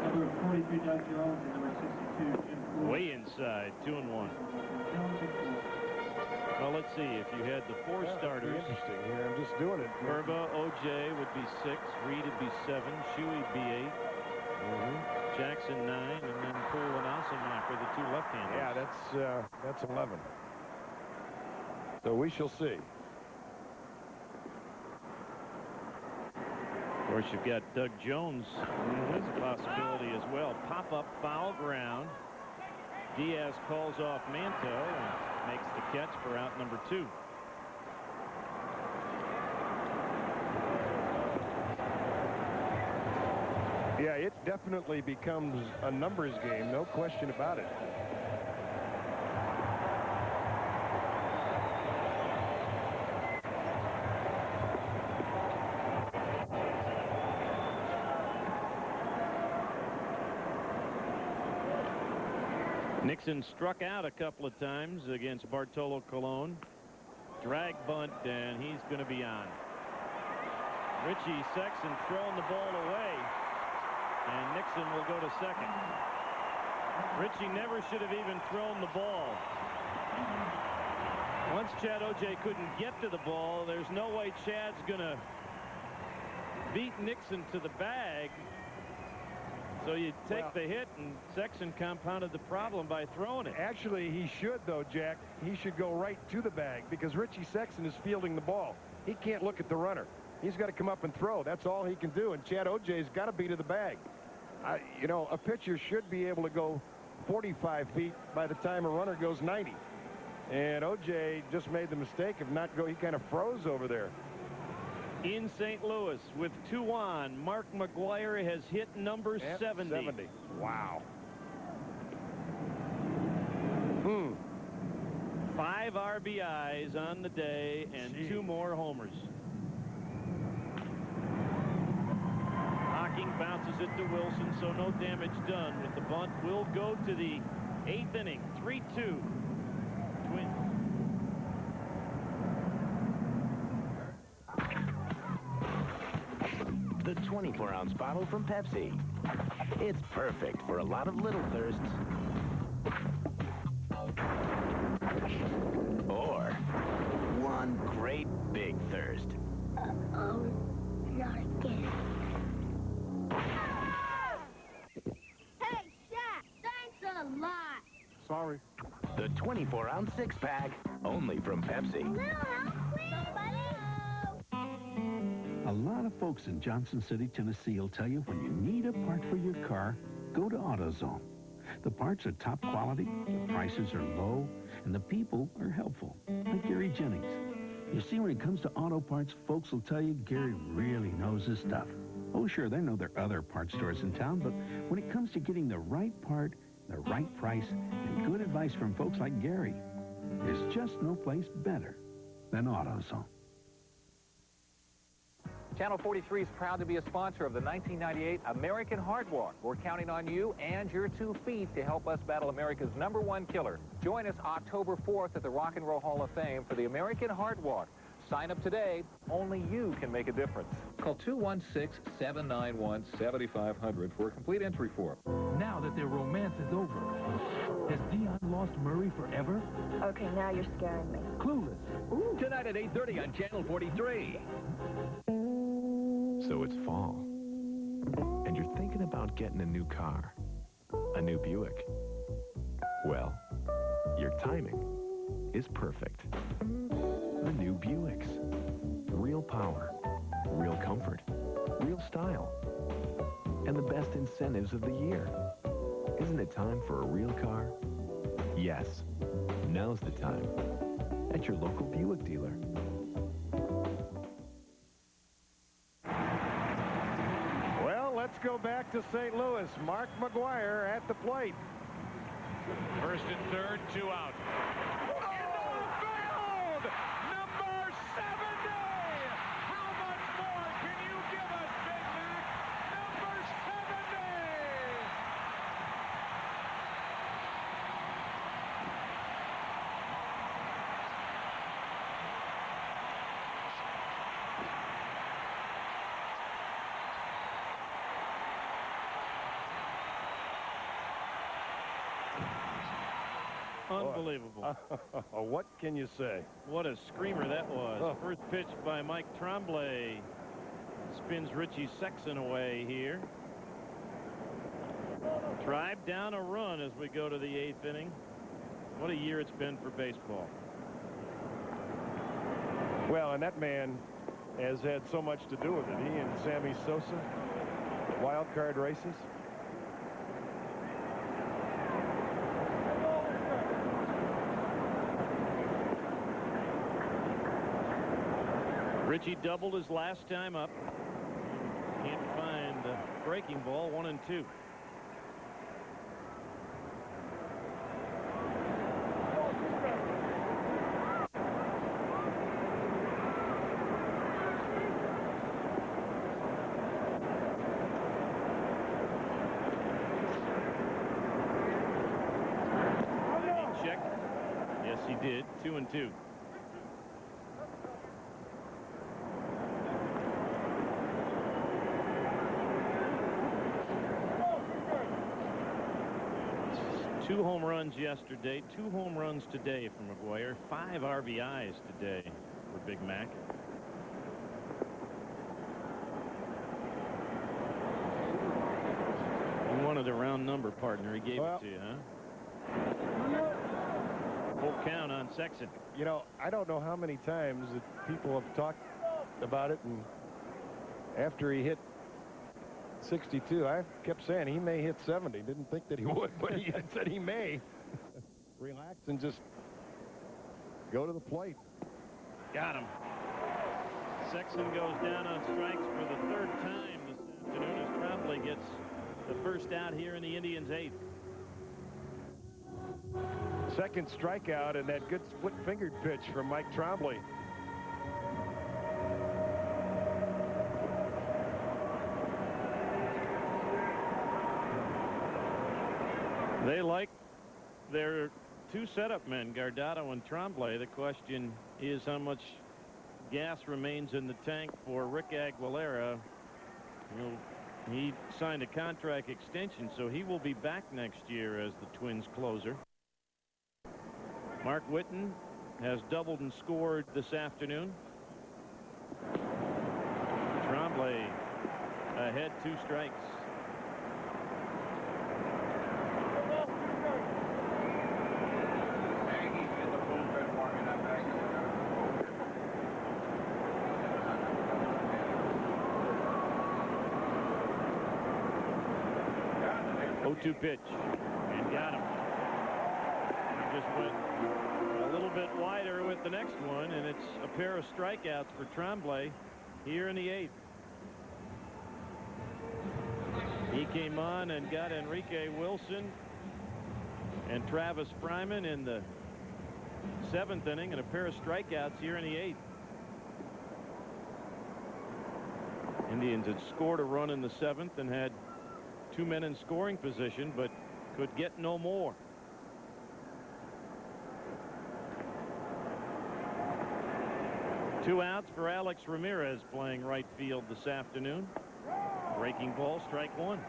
Number 43, Doug Jones, and number 62, Jim Poole. Way inside. 2-1. Well, let's see. If you had the 4 starters. Interesting here. I'm just doing it. Burba, OJ would be 6. Reed would be 7. Shuey be 8. Jackson 9. And then Poole and Osemacher, the 2 left-handers. Yeah, that's 11. So we shall see. Of course, you've got Doug Jones as a possibility as well. Pop-up foul ground. Diaz calls off Manto and makes the catch for out number 2. Yeah, it definitely becomes a numbers game, no question about it. Nixon struck out a couple of times against Bartolo Colon. Drag bunt, and he's going to be on. Richie Sexson throwing the ball away, and Nixon will go to second. Richie never should have even thrown the ball. Once Chad Ojay couldn't get to the ball, there's no way Chad's going to beat Nixon to the bag. So you take the hit, and Sexson compounded the problem by throwing it. Actually, he should, though, Jack. He should go right to the bag because Richie Sexson is fielding the ball. He can't look at the runner. He's got to come up and throw. That's all he can do, and Chad Ojay's got to be to the bag. You know, a pitcher should be able to go 45 feet by the time a runner goes 90. And Ojay just made the mistake of not go. He kind of froze over there. In St. Louis with 2 on, Mark McGwire has hit number 70. 70. Wow. 5 RBIs on the day and 2 more homers. Hocking bounces it to Wilson, so no damage done with the bunt. Will go to the 8th inning. 3-2. Twins. The 24-ounce bottle from Pepsi. It's perfect for a lot of little thirsts. Or one great big thirst. Uh-oh, not again. Hey, Shaq, thanks a lot. Sorry. The 24-ounce six-pack, only from Pepsi. A lot of folks in Johnson City, Tennessee will tell you when you need a part for your car, go to AutoZone. The parts are top quality, the prices are low, and the people are helpful, like Gary Jennings. You see, when it comes to auto parts, folks will tell you Gary really knows his stuff. Oh, sure, they know there are other parts stores in town, but when it comes to getting the right part, the right price, and good advice from folks like Gary, There's just no place better than AutoZone. Channel 43 is proud to be a sponsor of the 1998 American Heart Walk. We're counting on you and your 2 feet to help us battle America's #1 killer. Join us October 4th at the Rock and Roll Hall of Fame for the American Heart Walk. Sign up today. Only you can make a difference. Call 216-791-7500 for a complete entry form. Now that their romance is over, has Dion lost Murray forever? Okay, now you're scaring me. Clueless. Ooh, tonight at 8:30 on Channel 43. So it's fall, and you're thinking about getting a new car, a new Buick. Well, your timing is perfect. The new Buicks. Real power, real comfort, real style, and the best incentives of the year. Isn't it time for a real car? Yes, now's the time at your local Buick dealer. Let's go back to St. Louis. Mark McGwire at the plate. First and third, 2 out. Field! Number 70! How much more can you give us, Big Mac? Number 70! Unbelievable. What can you say? What a screamer that was. Oh. First pitch by Mike Tremblay. Spins Richie Sexson away here. Tribe down a run as we go to the 8th inning. What a year it's been for baseball. Well, and that man has had so much to do with it. He and Sammy Sosa, wild card races. Richie doubled his last time up. Can't find a breaking ball. 1-2. Check. Yes, he did. 2-2. Two home runs yesterday, 2 home runs today for McGwire, 5 RBIs today for Big Mac. You wanted a round number, partner. He gave it to you, huh? Full count on Sexson. You know, I don't know how many times that people have talked about it, and after he hit 62, I kept saying he may hit 70. Didn't think that he would, but he said he may. Relax and just go to the plate. Got him. Sexson goes down on strikes for the 3rd time this afternoon as Tremblay gets the first out here in the Indians' 8th. Second strikeout and that good split-fingered pitch from Mike Tremblay. They like their 2 setup men, Guardado and Tremblay. The question is how much gas remains in the tank for Rick Aguilera. He signed a contract extension, so he will be back next year as the Twins closer. Mark Whitten has doubled and scored this afternoon. Tremblay ahead, 2 strikes. Two pitch and got him. He just went a little bit wider with the next one, and it's a pair of strikeouts for Tremblay here in the 8th. He came on and got Enrique Wilson and Travis Fryman in the 7th inning and a pair of strikeouts here in the 8th. Indians had scored a run in the 7th and had 2 men in scoring position, but could get no more. Two outs for Alex Ramirez playing right field this afternoon. Breaking ball, strike one.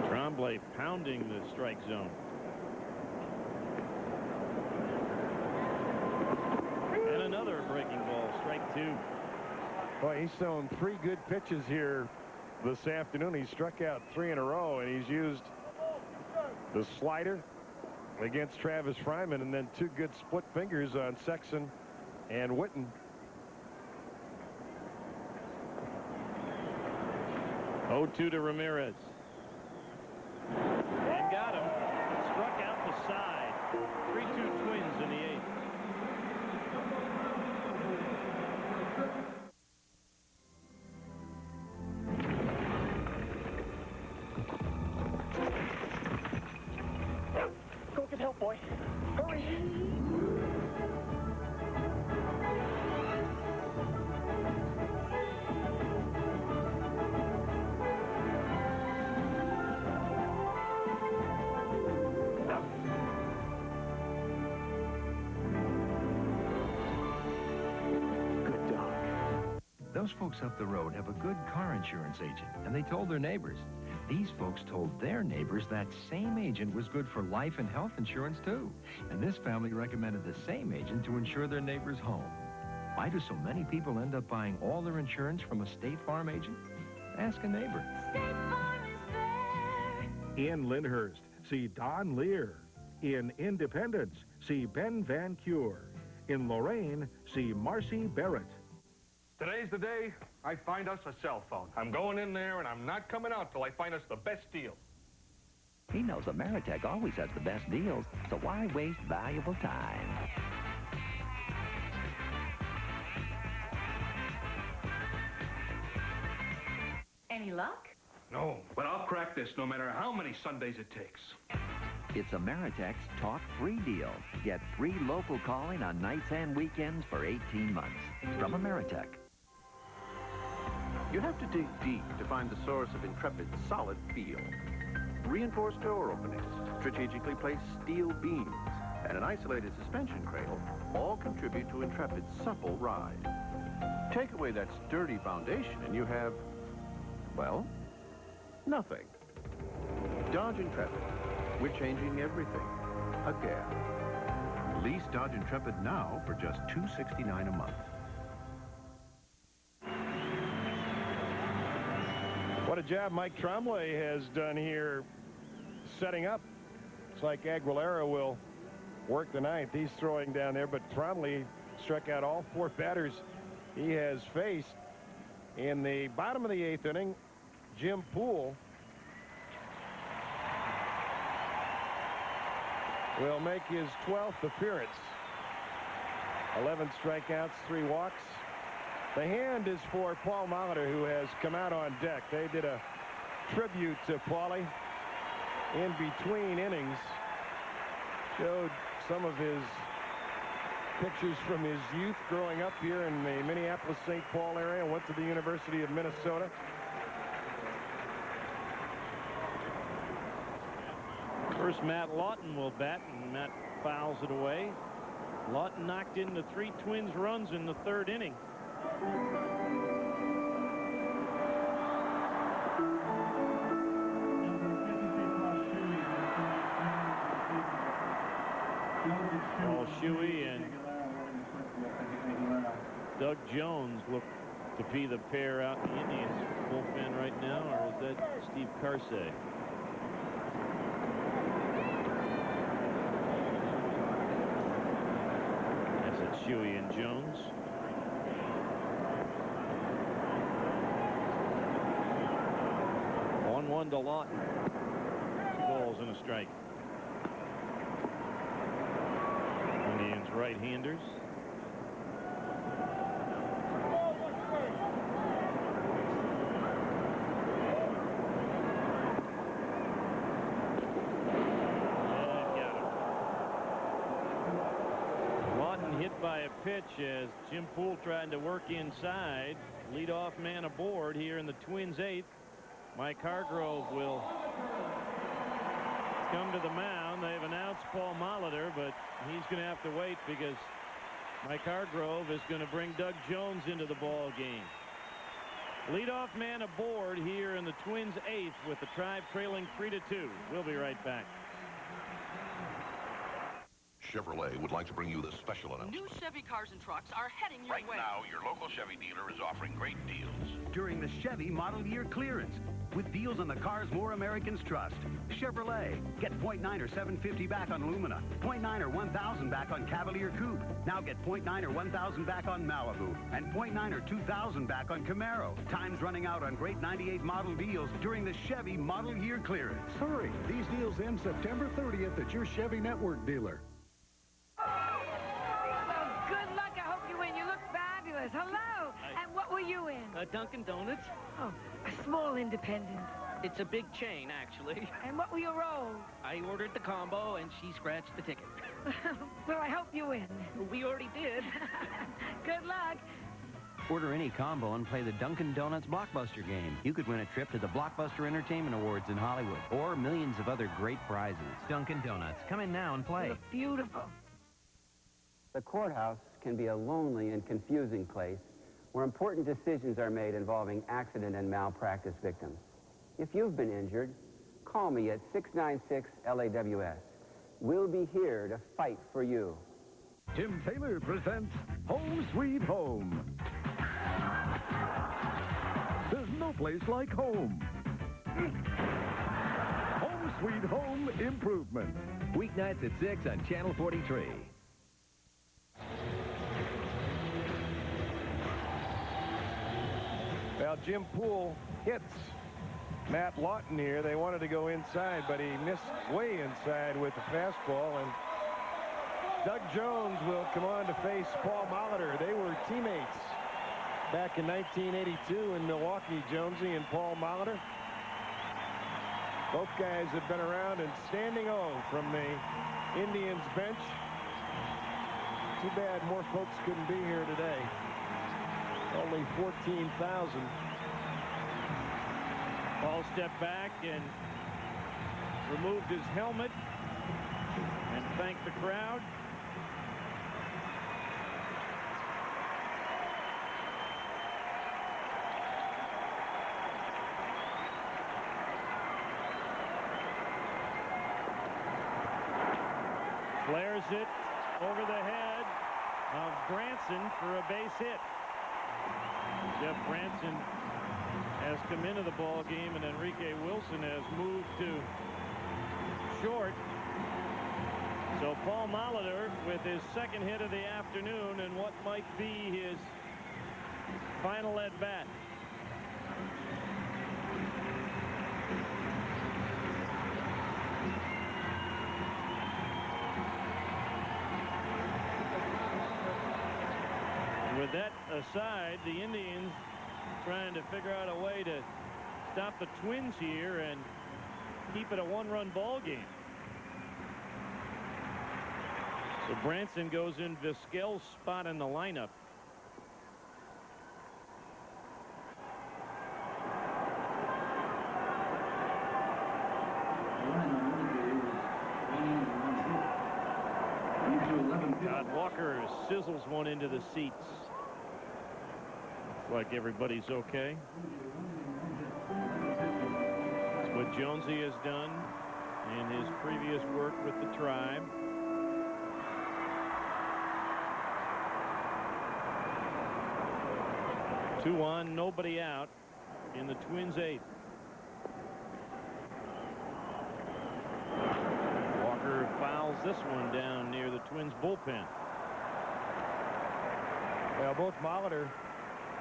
Tremblay pounding the strike zone. And another breaking ball, strike two. Boy, he's thrown 3 good pitches here this afternoon. He struck out 3 in a row, and he's used the slider against Travis Fryman and then 2 good split fingers on Sexson and Witten. 0-2 to Ramirez. And got him. Struck out the side. 3-2 Twins in the 8th. Go get help, boy. Hurry. Good dog. Those folks up the road have a good car insurance agent, and they told their neighbors. These folks told their neighbors that same agent was good for life and health insurance, too. And this family recommended the same agent to insure their neighbor's home. Why do so many people end up buying all their insurance from a State Farm agent? Ask a neighbor. In Lyndhurst, see Don Lear. In Independence, see Ben Van Cure. In Lorraine, see Marcy Barrett. Today's the day I find us a cell phone. I'm going in there, and I'm not coming out till I find us the best deal. He knows Ameritech always has the best deals, so why waste valuable time? Any luck? No, but I'll crack this no matter how many Sundays it takes. It's Ameritech's Talk Free deal. Get free local calling on nights and weekends for 18 months. From Ameritech. You have to dig deep to find the source of Intrepid's solid feel. Reinforced door openings, strategically placed steel beams, and an isolated suspension cradle all contribute to Intrepid's supple ride. Take away that sturdy foundation and you have, well, nothing. Dodge Intrepid. We're changing everything. Again. Lease Dodge Intrepid now for just $269 a month. What a job Mike Tremblay has done here setting up. It's like Aguilera will work the ninth. He's throwing down there, but Tremblay struck out all 4 batters he has faced. In the bottom of the 8th inning, Jim Poole will make his 12th appearance. 11 strikeouts, 3 walks. The hand is for Paul Molitor, who has come out on deck. They did a tribute to Paulie in between innings. Showed some of his pictures from his youth growing up here in the Minneapolis-St. Paul area. Went to the University of Minnesota. First, Matt Lawton will bat, and Matt fouls it away. Lawton knocked in the 3 Twins runs in the 3rd inning. Paul Shuey and Doug Jones look to be the pair out in the Indians bullpen right now, or is that Steve Carsey? That's Shuey and Jones. On 1 to Lawton. 2 balls and a strike. Indians right-handers. by a pitch as Jim Poole trying to work inside. Leadoff man aboard here in the Twins' 8th. Mike Hargrove will come to the mound. They've announced Paul Molitor, but he's going to have to wait because Mike Hargrove is going to bring Doug Jones into the ball game. Leadoff man aboard here in the Twins' 8th with the Tribe trailing 3-2. We'll be right back. Chevrolet would like to bring you this special announcement. New Chevy cars and trucks are heading your way. Right now, your local Chevy dealer is offering great deals. During the Chevy model year clearance, with deals on the cars more Americans trust. Chevrolet. Get 0.9 or $750 back on Lumina. 0.9 or $1,000 back on Cavalier Coupe. Now get 0.9 or $1,000 back on Malibu. And 0.9 or $2,000 back on Camaro. Time's running out on great 98 model deals during the Chevy model year clearance. Hurry. These deals end September 30th at your Chevy Network dealer. Well, good luck. I hope you win. You look fabulous. Hello. And what were you in? Dunkin' Donuts. Oh, a small independent. It's a big chain, actually. And what were your rolls? I ordered the combo, and she scratched the ticket. Well, I hope you win. We already did. Good luck. Order any combo and play the Dunkin' Donuts Blockbuster game. You could win a trip to the Blockbuster Entertainment Awards in Hollywood, or millions of other great prizes. Dunkin' Donuts. Come in now and play. Beautiful. The courthouse can be a lonely and confusing place where important decisions are made involving accident and malpractice victims. If you've been injured, call me at 696-LAWS. We'll be here to fight for you. Tim Taylor presents Home Sweet Home. There's no place like home. Home Sweet Home Improvement. Weeknights at 6 on Channel 43. Well, Jim Poole hits Matt Lawton here. They wanted to go inside, but he missed way inside with the fastball. And Doug Jones will come on to face Paul Molitor. They were teammates back in 1982 in Milwaukee, Jonesy and Paul Molitor. Both guys have been around and standing O from the Indians bench. Too bad more folks couldn't be here today. Only 14,000. Paul stepped back and removed his helmet and thanked the crowd. Flares it over the head of Branson for a base hit. Jeff Branson has come into the ball game, and Enrique Wilson has moved to short. So Paul Molitor with his second hit of the afternoon and what might be his final at bat. With that aside, the Indians trying to figure out a way to stop the Twins here and keep it a one-run ball game. So Branson goes in Vizquel's spot in the lineup. Todd Walker sizzles one into the seats. Looks like everybody's okay. That's what Jonesy has done in his previous work with the Tribe. Two on, nobody out in the Twins' 8th. Walker fouls this one down near the Twins' bullpen. Well, both Molitor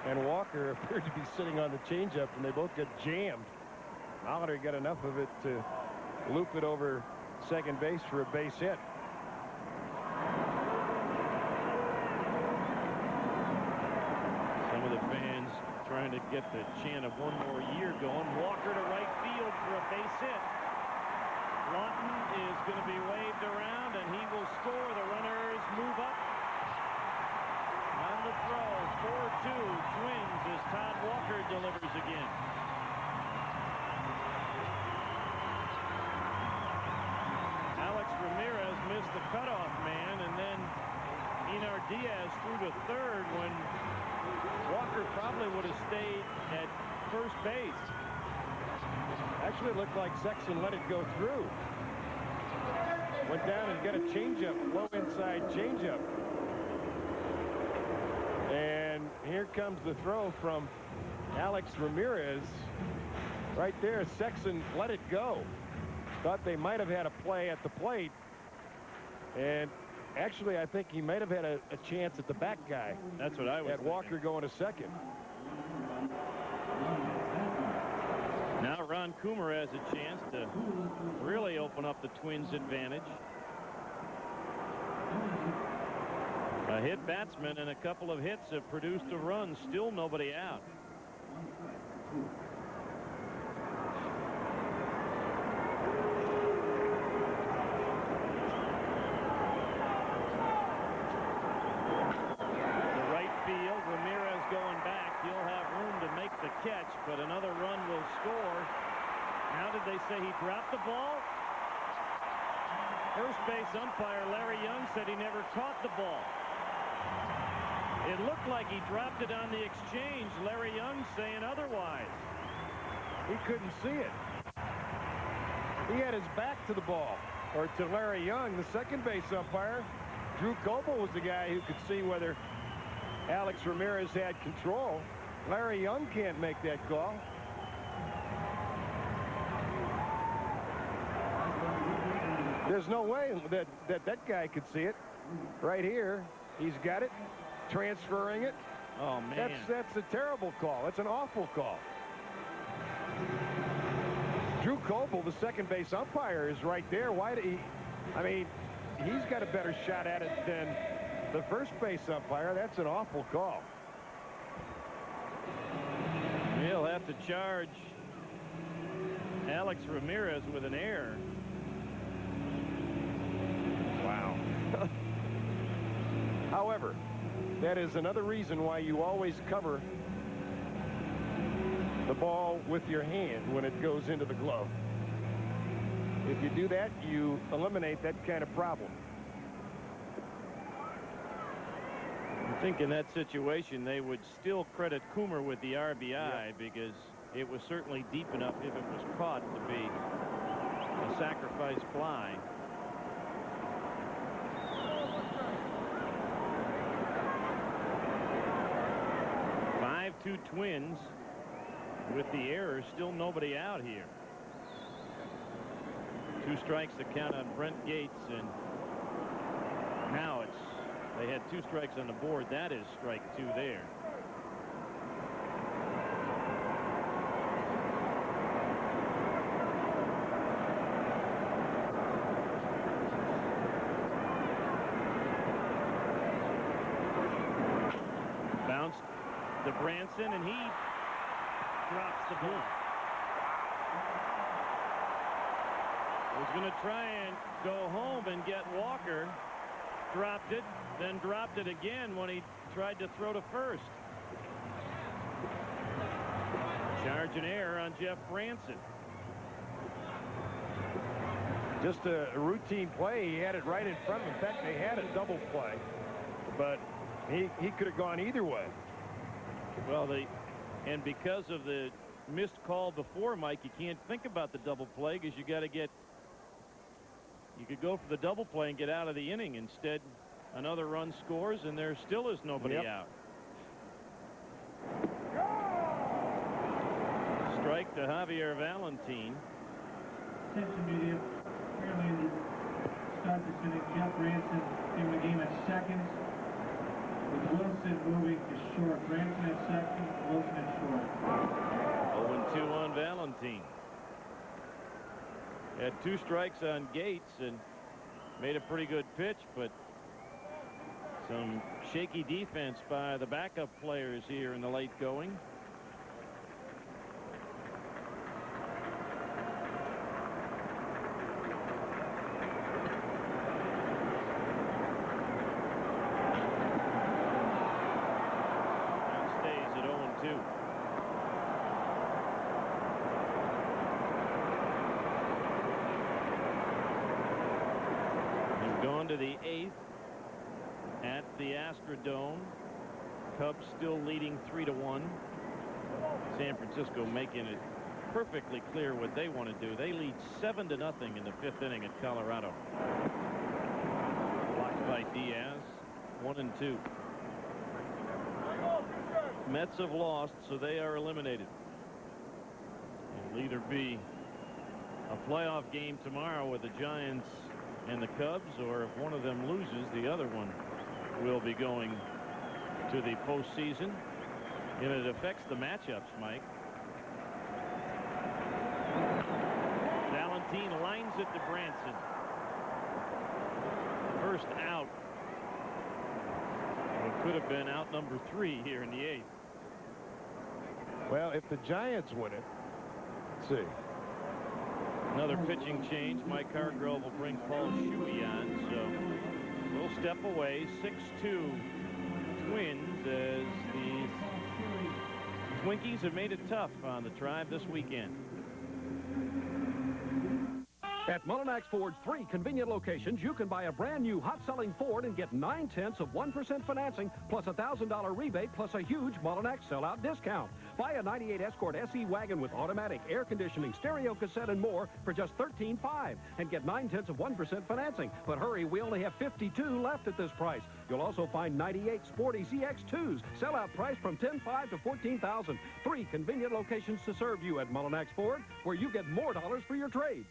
and Walker appeared to be sitting on the changeup, and they both got jammed. Molitor got enough of it to loop it over second base for a base hit. Some of the fans trying to get the chant of one more year going. Walker to right field for a base hit. Lawton is going to be waved around, and he will score. The runners move up. Diaz through to third when Walker probably would have stayed at first base. Actually, it looked like Sexton let it go through. Went down and got a changeup, low inside changeup. And here comes the throw from Alex Ramirez. Right there, Sexton let it go. Thought they might have had a play at the plate. And actually, I think he might have had a chance at the back guy. That's what I was thinking. Walker going to second. Now Ron Coomer has a chance to really open up the Twins' advantage. A hit batsman and a couple of hits have produced a run. Still nobody out. The right field, Ramirez going back. He'll have room to make the catch, but another run will score. Now did they say he dropped the ball? First base umpire Larry Young said he never caught the ball. It looked like he dropped it on the exchange. Larry Young saying otherwise. He couldn't see it. He had his back to the ball, or to Larry Young, the second base umpire. Drew Coble was the guy who could see whether Alex Ramirez had control. Larry Young can't make that call. There's no way that guy could see it. Right here, he's got it, transferring it. Oh, man. That's a terrible call. That's an awful call. Drew Coble, the second base umpire, is right there. Why did he? I mean, he's got a better shot at it than the first base umpire. That's an awful call. He'll have to charge Alex Ramirez with an error. Wow. However, that is another reason why you always cover the ball with your hand when it goes into the glove. If you do that, you eliminate that kind of problem. I think in that situation they would still credit Coomer with the RBI because it was certainly deep enough if it was caught to be a sacrifice fly. Two Twins with the error. Still nobody out here. 2 strikes to count on Brent Gates, and now they had 2 strikes on the board. That is strike 2 there. Bounced to Branson, and he drops the ball. Was going to try and go home and get Walker. Dropped it, then dropped it again when he tried to throw to first. Charge an error on Jeff Branson. Just a routine play. He had it right in front of him. In fact, they had a double play, but he could have gone either way. Well, and because of the missed call before, Mike, you can't think about the double play because you could go for the double play and get out of the inning. Instead, another run scores, and there still is nobody out. Strike to Javier Valentin. Attention media. Apparently, start this inning. Jeff Branson in the game at second, with Wilson moving to short. Branson at second, Wilson at short. 0-2 on Valentin. Had 2 strikes on Gates and made a pretty good pitch, but some shaky defense by the backup players here in the late going. To the 8th at the Astrodome. Cubs still leading 3-1. San Francisco making it perfectly clear what they want to do. They lead 7-0 in the 5th inning at Colorado. Blocked by Diaz. 1-2. Mets have lost, so they are eliminated. It'll either be a playoff game tomorrow with the Giants and the Cubs, or if one of them loses, the other one will be going to the postseason. And it affects the matchups, Mike. Valentine lines it to Branson. First out. It could have been out number 3 here in the 8th. Well, if the Giants win it, let's see. Another pitching change. Mike Hargrove will bring Paul Shuey on, so a little step away. 6-2 Twins as the Twinkies have made it tough on the Tribe this weekend. At Mullinax Ford's 3 convenient locations, you can buy a brand new hot-selling Ford and get 0.9% financing plus a $1,000 rebate plus a huge Mullinax sellout discount. Buy a 98 Escort SE wagon with automatic air conditioning, stereo cassette, and more for just $13,500 and get 0.9% financing. But hurry, we only have 52 left at this price. You'll also find 98 Sporty ZX2s, sellout price from $10,500 to $14,000. 3 convenient locations to serve you at Mullinax Ford, where you get more dollars for your trade.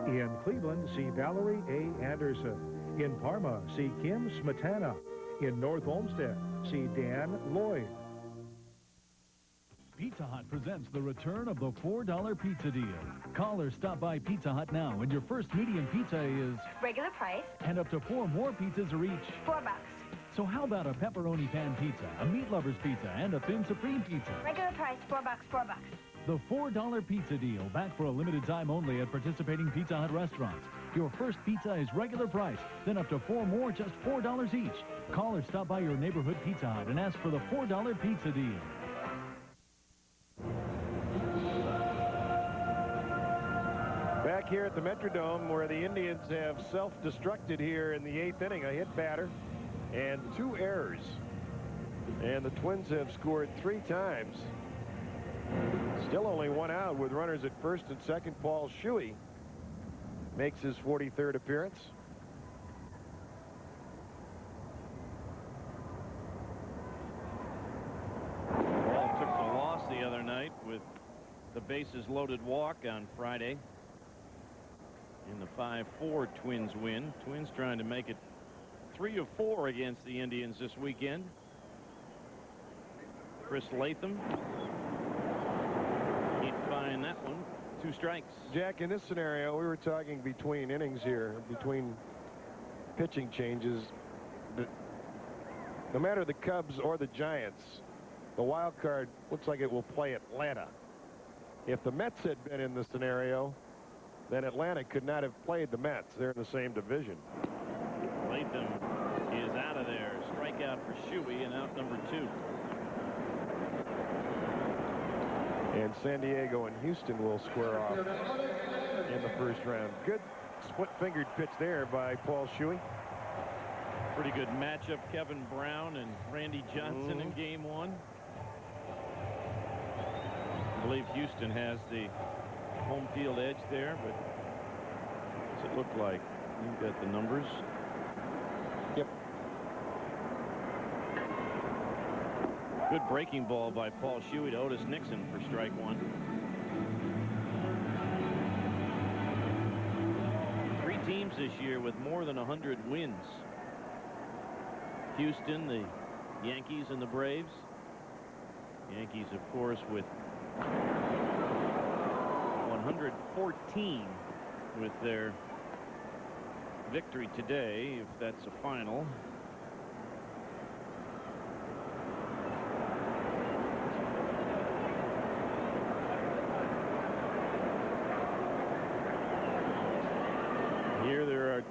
In Cleveland, see Valerie A. Anderson. In Parma, see Kim Smetana. In North Olmsted, see Dan Lloyd. Pizza Hut presents the return of the $4 pizza deal. Call or stop by Pizza Hut now, and your first medium pizza is Regular price. And up to 4 more pizzas are each. $4. So how about a pepperoni pan pizza, a meat lover's pizza, and a thin supreme pizza? Regular price, $4, $4. The $4 pizza deal, back for a limited time only at participating Pizza Hut restaurants. Your first pizza is regular price, then up to 4 more, just $4 each. Call or stop by your neighborhood Pizza Hut and ask for the $4 pizza deal. Back here at the Metrodome, where the Indians have self-destructed here in the 8th inning. A hit batter and 2 errors. And the Twins have scored 3 times. Still only 1 out with runners at first and second. Paul Shuey makes his 43rd appearance. Ball took the loss the other night with the bases loaded walk on Friday in the 5-4 Twins win. Twins trying to make it 3 of 4 against the Indians this weekend. Chris Latham. He'd find that one. 2 strikes. Jack, in this scenario, we were talking between innings here, between pitching changes. No matter the Cubs or the Giants, the wild card looks like it will play Atlanta. If the Mets had been in the scenario, then Atlanta could not have played the Mets. They're in the same division. Latham is out of there. Strikeout for Shuey and out number 2. And San Diego and Houston will square off in the first round. Good split-fingered pitch there by Paul Shuey. Pretty good matchup. Kevin Brown and Randy Johnson in game 1. I believe Houston has the home field edge there, but what's it look like? You've got the numbers. Yep. Good breaking ball by Paul Shuey to Otis Nixon for strike 1. 3 teams this year with more than 100 wins. Houston, the Yankees, and the Braves. Yankees, of course, with 114 with their victory today, if that's a final.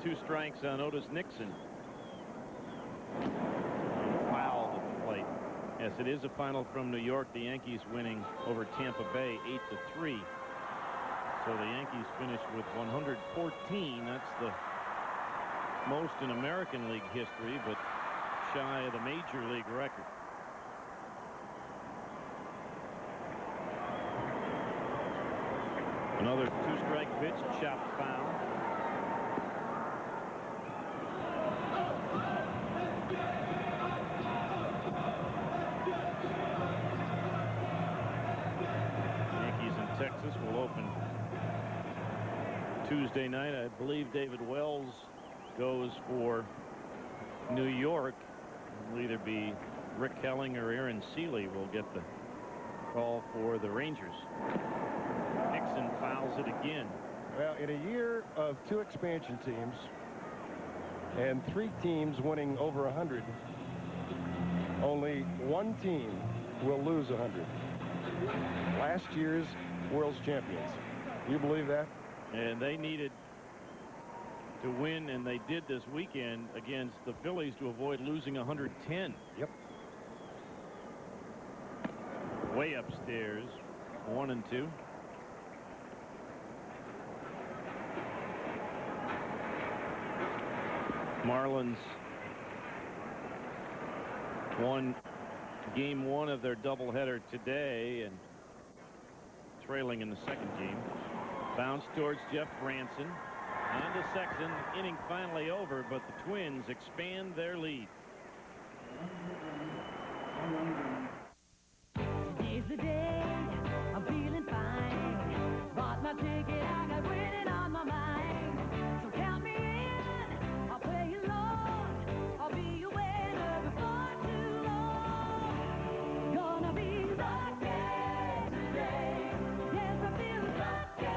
2 strikes on Otis Nixon. Fouled at the plate. Yes, it is a final from New York. The Yankees winning over Tampa Bay 8-3. So the Yankees finished with 114. That's the most in American League history, but shy of the Major League record. Another 2-strike pitch, chopped foul. Yankees in Texas will open Tuesday night. I believe David Wells goes for New York. It'll either be Rick Helling or Aaron Seeley will get the call for the Rangers. Nixon fouls it again. Well, in a year of 2 expansion teams and 3 teams winning over 100, only 1 team will lose 100. Last year's world's champions. You believe that? And they needed to win, and they did this weekend against the Phillies to avoid losing 110. Yep. Way upstairs, 1-2. Marlins won game 1 of their doubleheader today and trailing in the second game. Bounce towards Jeff Branson. On to Sexton. Inning finally over, but the Twins expand their lead. Today's the day. I'm feeling fine. Bought my ticket. I got winning on my mind. So count me in. I'll play along. I'll be a winner before too long. Gonna be lucky today. Yes, I feel lucky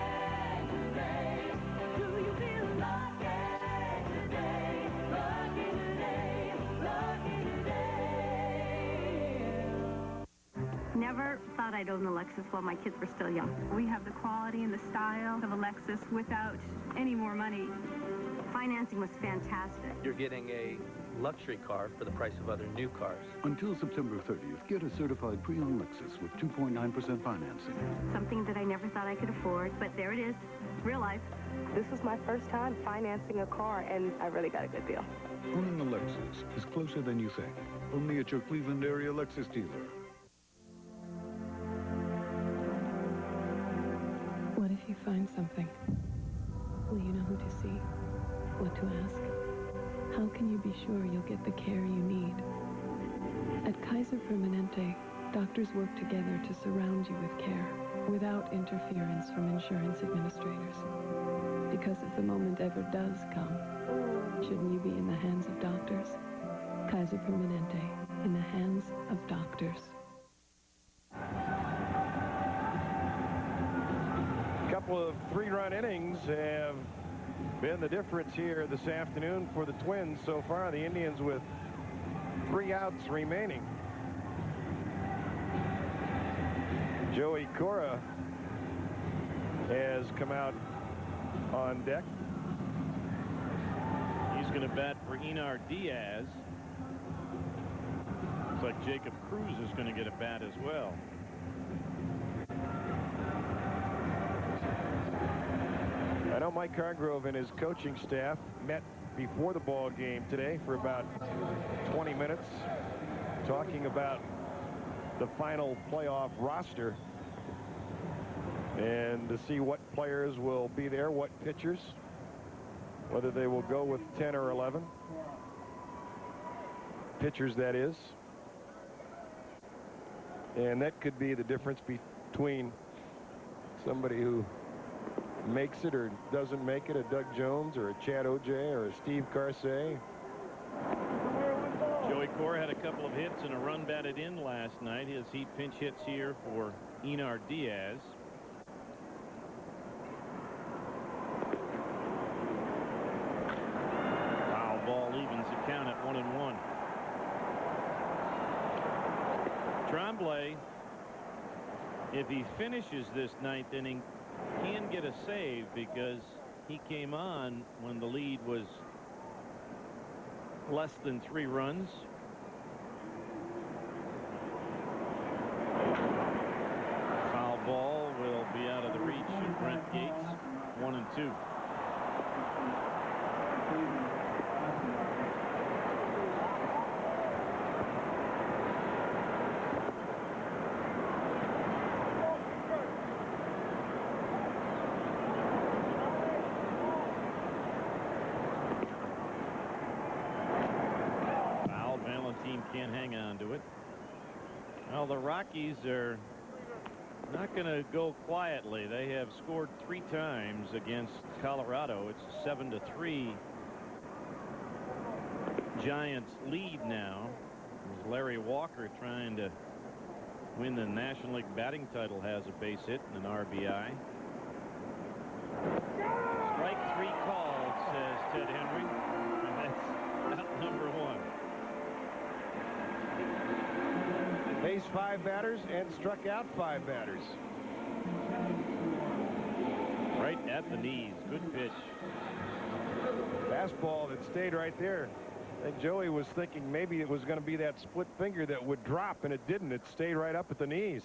today. Do you feel lucky today? Lucky today. Lucky today. Never thought I'd own a Lexus while my kids were still young. We have the quality and the style of a Lexus without any more money. Financing was fantastic. You're getting a luxury car for the price of other new cars. Until September 30th, get a certified pre-owned Lexus with 2.9% financing. Something that I never thought I could afford, but there it is. Real life. This is my first time financing a car, and I really got a good deal. Owning a Lexus is closer than you think. Only at your Cleveland area Lexus dealer. What if you find something? Will you know who to see? What to ask? How can you be sure you'll get the care you need? At Kaiser Permanente, doctors work together to surround you with care without interference from insurance administrators. Because if the moment ever does come, shouldn't you be in the hands of doctors? Kaiser Permanente, in the hands of doctors. A couple of 3-run innings have been the difference here this afternoon for the Twins. So far, the Indians with 3 outs remaining. Joey Cora has come out on deck. He's going to bat for Enar Diaz. Looks like Jacob Cruz is going to get a bat as well. I know Mike Hargrove and his coaching staff met before the ball game today for about 20 minutes talking about the final playoff roster and to see what players will be there, what pitchers, whether they will go with 10 or 11 pitchers, that is. And that could be the difference between somebody who makes it or doesn't make it, a Doug Jones or a Chad O'Jay or a Steve Carsey. Joey Cora had a couple of hits and a run batted in last night. He pinch hits here for Enar Diaz. Foul ball evens the count at 1-1. Tremblay, if he finishes this 9th inning, can get a save because He came on when the lead was less than 3 runs. Foul ball will be out of the reach of Brent Gates. 1-2. Can't hang on to it. Well, the Rockies are not going to go quietly. They have scored 3 times against Colorado. It's a 7-3 Giants lead now. As Larry Walker, trying to win the National League batting title, has a base hit and an RBI. Strike 3 called, says Ted Henry. And that's out number 1. Faced 5 batters and struck out 5 batters. Right at the knees. Good pitch. Fastball that stayed right there. I think Joey was thinking maybe it was going to be that split finger that would drop, and it didn't. It stayed right up at the knees.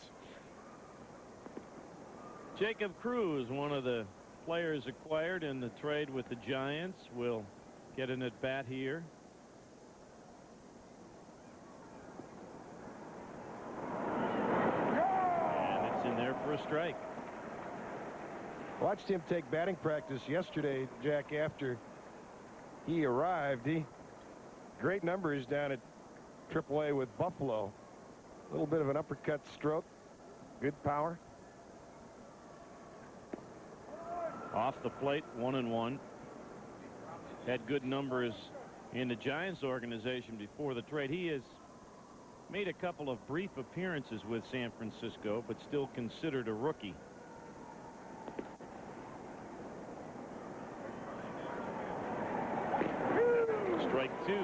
Jacob Cruz, one of the players acquired in the trade with the Giants, will get an at-bat here. In there for a strike. Watched him take batting practice yesterday, Jack, after he arrived. Great numbers down at AAA with Buffalo. A little bit of an uppercut stroke. Good power. Off the plate, 1-1. Had good numbers in the Giants organization before the trade. He has made a couple of brief appearances with San Francisco, but still considered a rookie. Strike 2.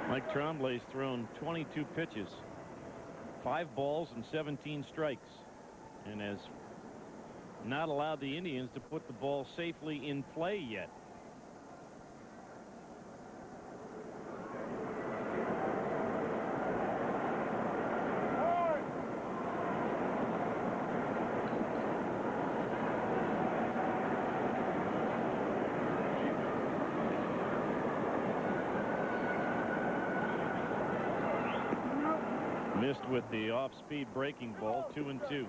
Mike Tremblay's thrown 22 pitches, 5 balls and 17 strikes, and has not allowed the Indians to put the ball safely in play yet. Missed with the off-speed breaking ball. 2-2.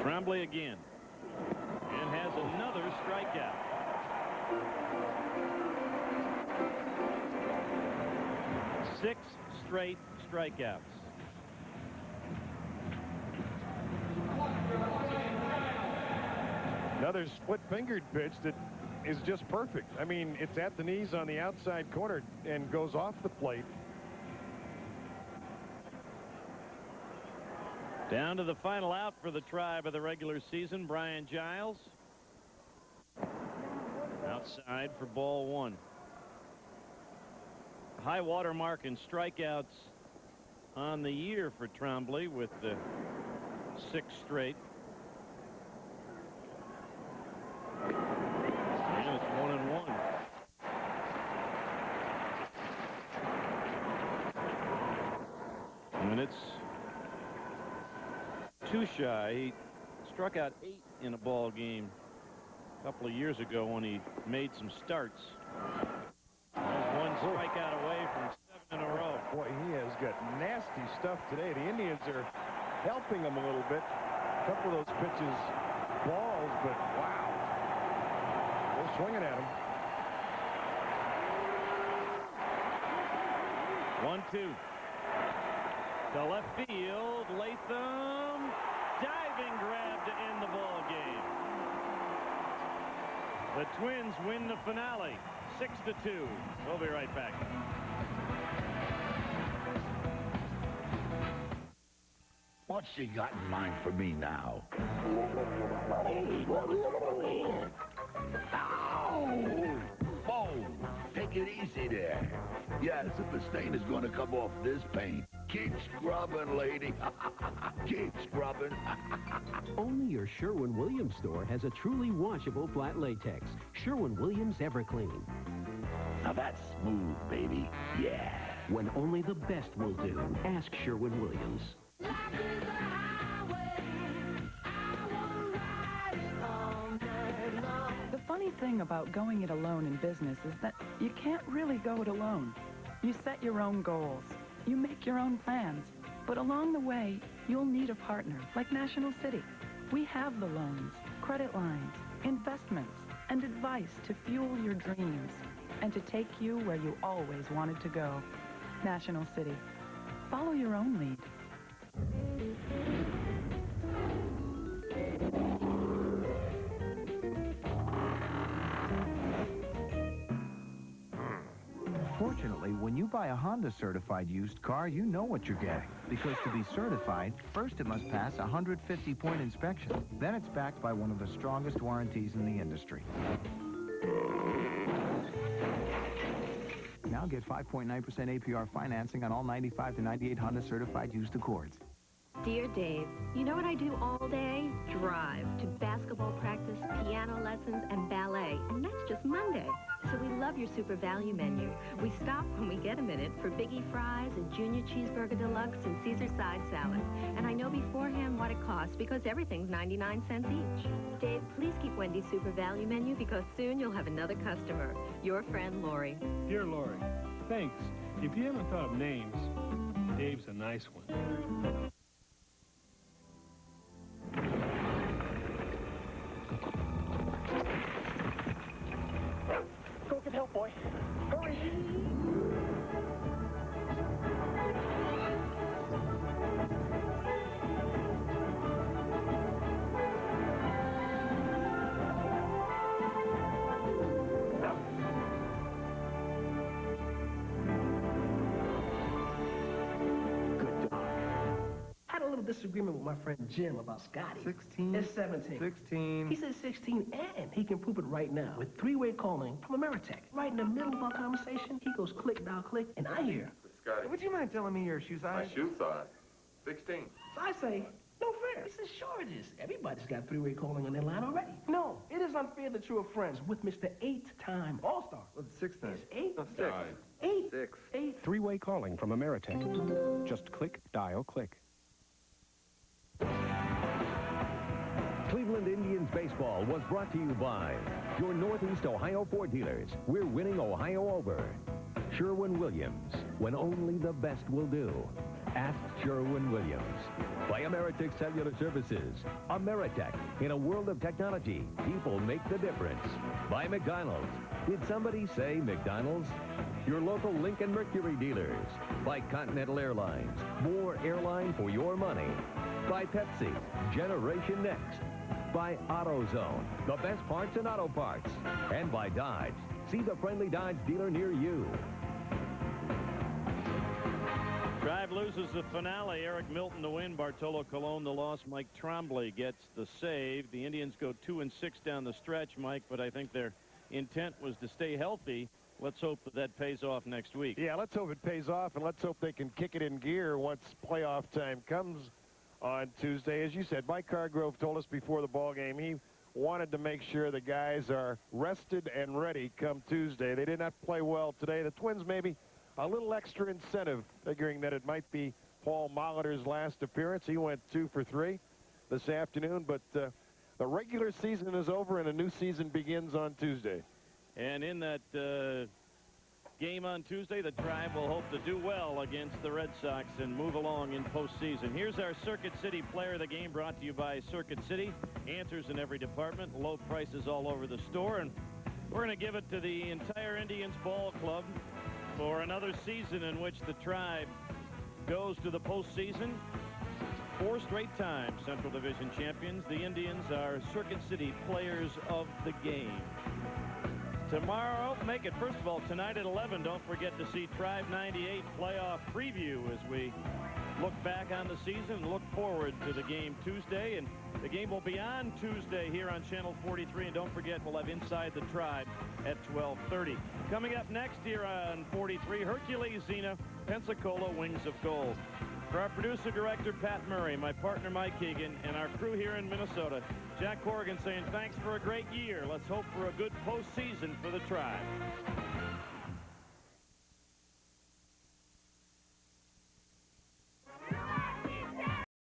Tremblay again, and has another strikeout. Six straight strikeouts. Another split-fingered pitch that is just perfect. I mean, it's at the knees on the outside corner and goes off the plate. Down to the final out for the Tribe of the regular season. Brian Giles outside for ball 1. High water mark in strikeouts on the year for Tremblay with the 6 straight. And it's 1-1. And it's too shy. He struck out 8 in a ball game a couple of years ago when he made some starts. One strikeout away from 7 in a row. Boy, he has got nasty stuff today. The Indians are helping him a little bit. A couple of those pitches, balls, but wow. They're swinging at him. 1-2. To left field, Latham, diving grab to end the ball game. The Twins win the finale, 6-2. We'll be right back. What's you got in mind for me now? Ow! Whoa! Take it easy there. Yes, if the stain is going to come off this paint, keep scrubbing, lady. Keep scrubbing. Only your Sherwin-Williams store has a truly washable flat latex. Sherwin-Williams EverClean. Now that's smooth, baby. Yeah. When only the best will do. Ask Sherwin-Williams. The funny thing about going it alone in business is that you can't really go it alone. You set your own goals. You make your own plans. But along the way, you'll need a partner like National City. We have the loans, credit lines, investments, and advice to fuel your dreams and to take you where you always wanted to go. National City. Follow your own lead. Fortunately, when you buy a Honda certified used car, you know what you're getting. Because to be certified, first it must pass a 150-point inspection. Then it's backed by one of the strongest warranties in the industry. Now get 5.9% APR financing on all 95 to 98 Honda certified used Accords. Dear Dave, you know what I do all day? Drive to basketball practice, piano lessons, and ballet. And that's just Monday. So we love your super value menu. We stop when we get a minute for Biggie Fries, a Junior Cheeseburger Deluxe, and Caesar side salad. And I know beforehand what it costs because everything's 99 cents each. Dave, please keep Wendy's super value menu because soon you'll have another customer. Your friend, Lori. Dear Lori, thanks. If you haven't thought of names, Dave's a nice one. Go get help, boy. Hurry. Good dog. Had a little disagreement with my friend Jim about Scotty. 16. It's 17. 16. He said 16, and he can prove it right now with three-way calling from Ameritech. Right in the middle of our conversation, he goes click, dial, click, and I hear. Scotty, would you mind telling me your shoe size? My shoe size? 16. So I say, no fair. He says, sure it is. Everybody's got three-way calling on their line already. No, it is unfair that you are friends with Mr. 8-time All-Star. What's 6 then? It's 8. No, 6. 8. 6. 8. Three-way calling from Ameritech. Just click, dial, click. Cleveland Indians baseball was brought to you by your Northeast Ohio Ford dealers. We're winning Ohio over. Sherwin-Williams, when only the best will do. Ask Sherwin-Williams. By Ameritech Cellular Services. Ameritech. In a world of technology, people make the difference. By McDonald's. Did somebody say McDonald's? Your local Lincoln Mercury dealers. By Continental Airlines. More airline for your money. By Pepsi. Generation Next. By AutoZone. The best parts in auto parts. And by Dodge. See the friendly Dodge dealer near you. Drive loses the finale. Eric Milton the win. Bartolo Colon the loss. Mike Trombley gets the save. The Indians go 2-6 down the stretch, Mike, but I think their intent was to stay healthy. Let's hope that pays off next week. Yeah, let's hope it pays off, and let's hope they can kick it in gear once playoff time comes on Tuesday. As you said, Mike Hargrove told us before the ball game he wanted to make sure the guys are rested and ready come Tuesday. They did not play well today. The Twins maybe a little extra incentive, figuring that it might be Paul Molitor's last appearance. He went 2 for 3 this afternoon, but the regular season is over and a new season begins on Tuesday. And in that game on Tuesday, the Tribe will hope to do well against the Red Sox and move along in postseason. Here's our Circuit City Player of the Game, brought to you by Circuit City. Answers in every department, low prices all over the store, and we're going to give it to the entire Indians Ball Club for another season in which the Tribe goes to the postseason. 4 straight times Central Division champions. The Indians are Circuit City Players of the Game. Tomorrow, make it, first of all, tonight at 11, don't forget to see Tribe 98 playoff preview as we look back on the season and look forward to the game Tuesday. And the game will be on Tuesday here on Channel 43. And don't forget, we'll have Inside the Tribe at 12:30. Coming up next here on 43, Hercules Xena, Pensacola Wings of Gold. For our producer-director, Pat Murray, my partner, Mike Keegan, and our crew here in Minnesota, Jack Corrigan saying thanks for a great year. Let's hope for a good postseason for the Tribe.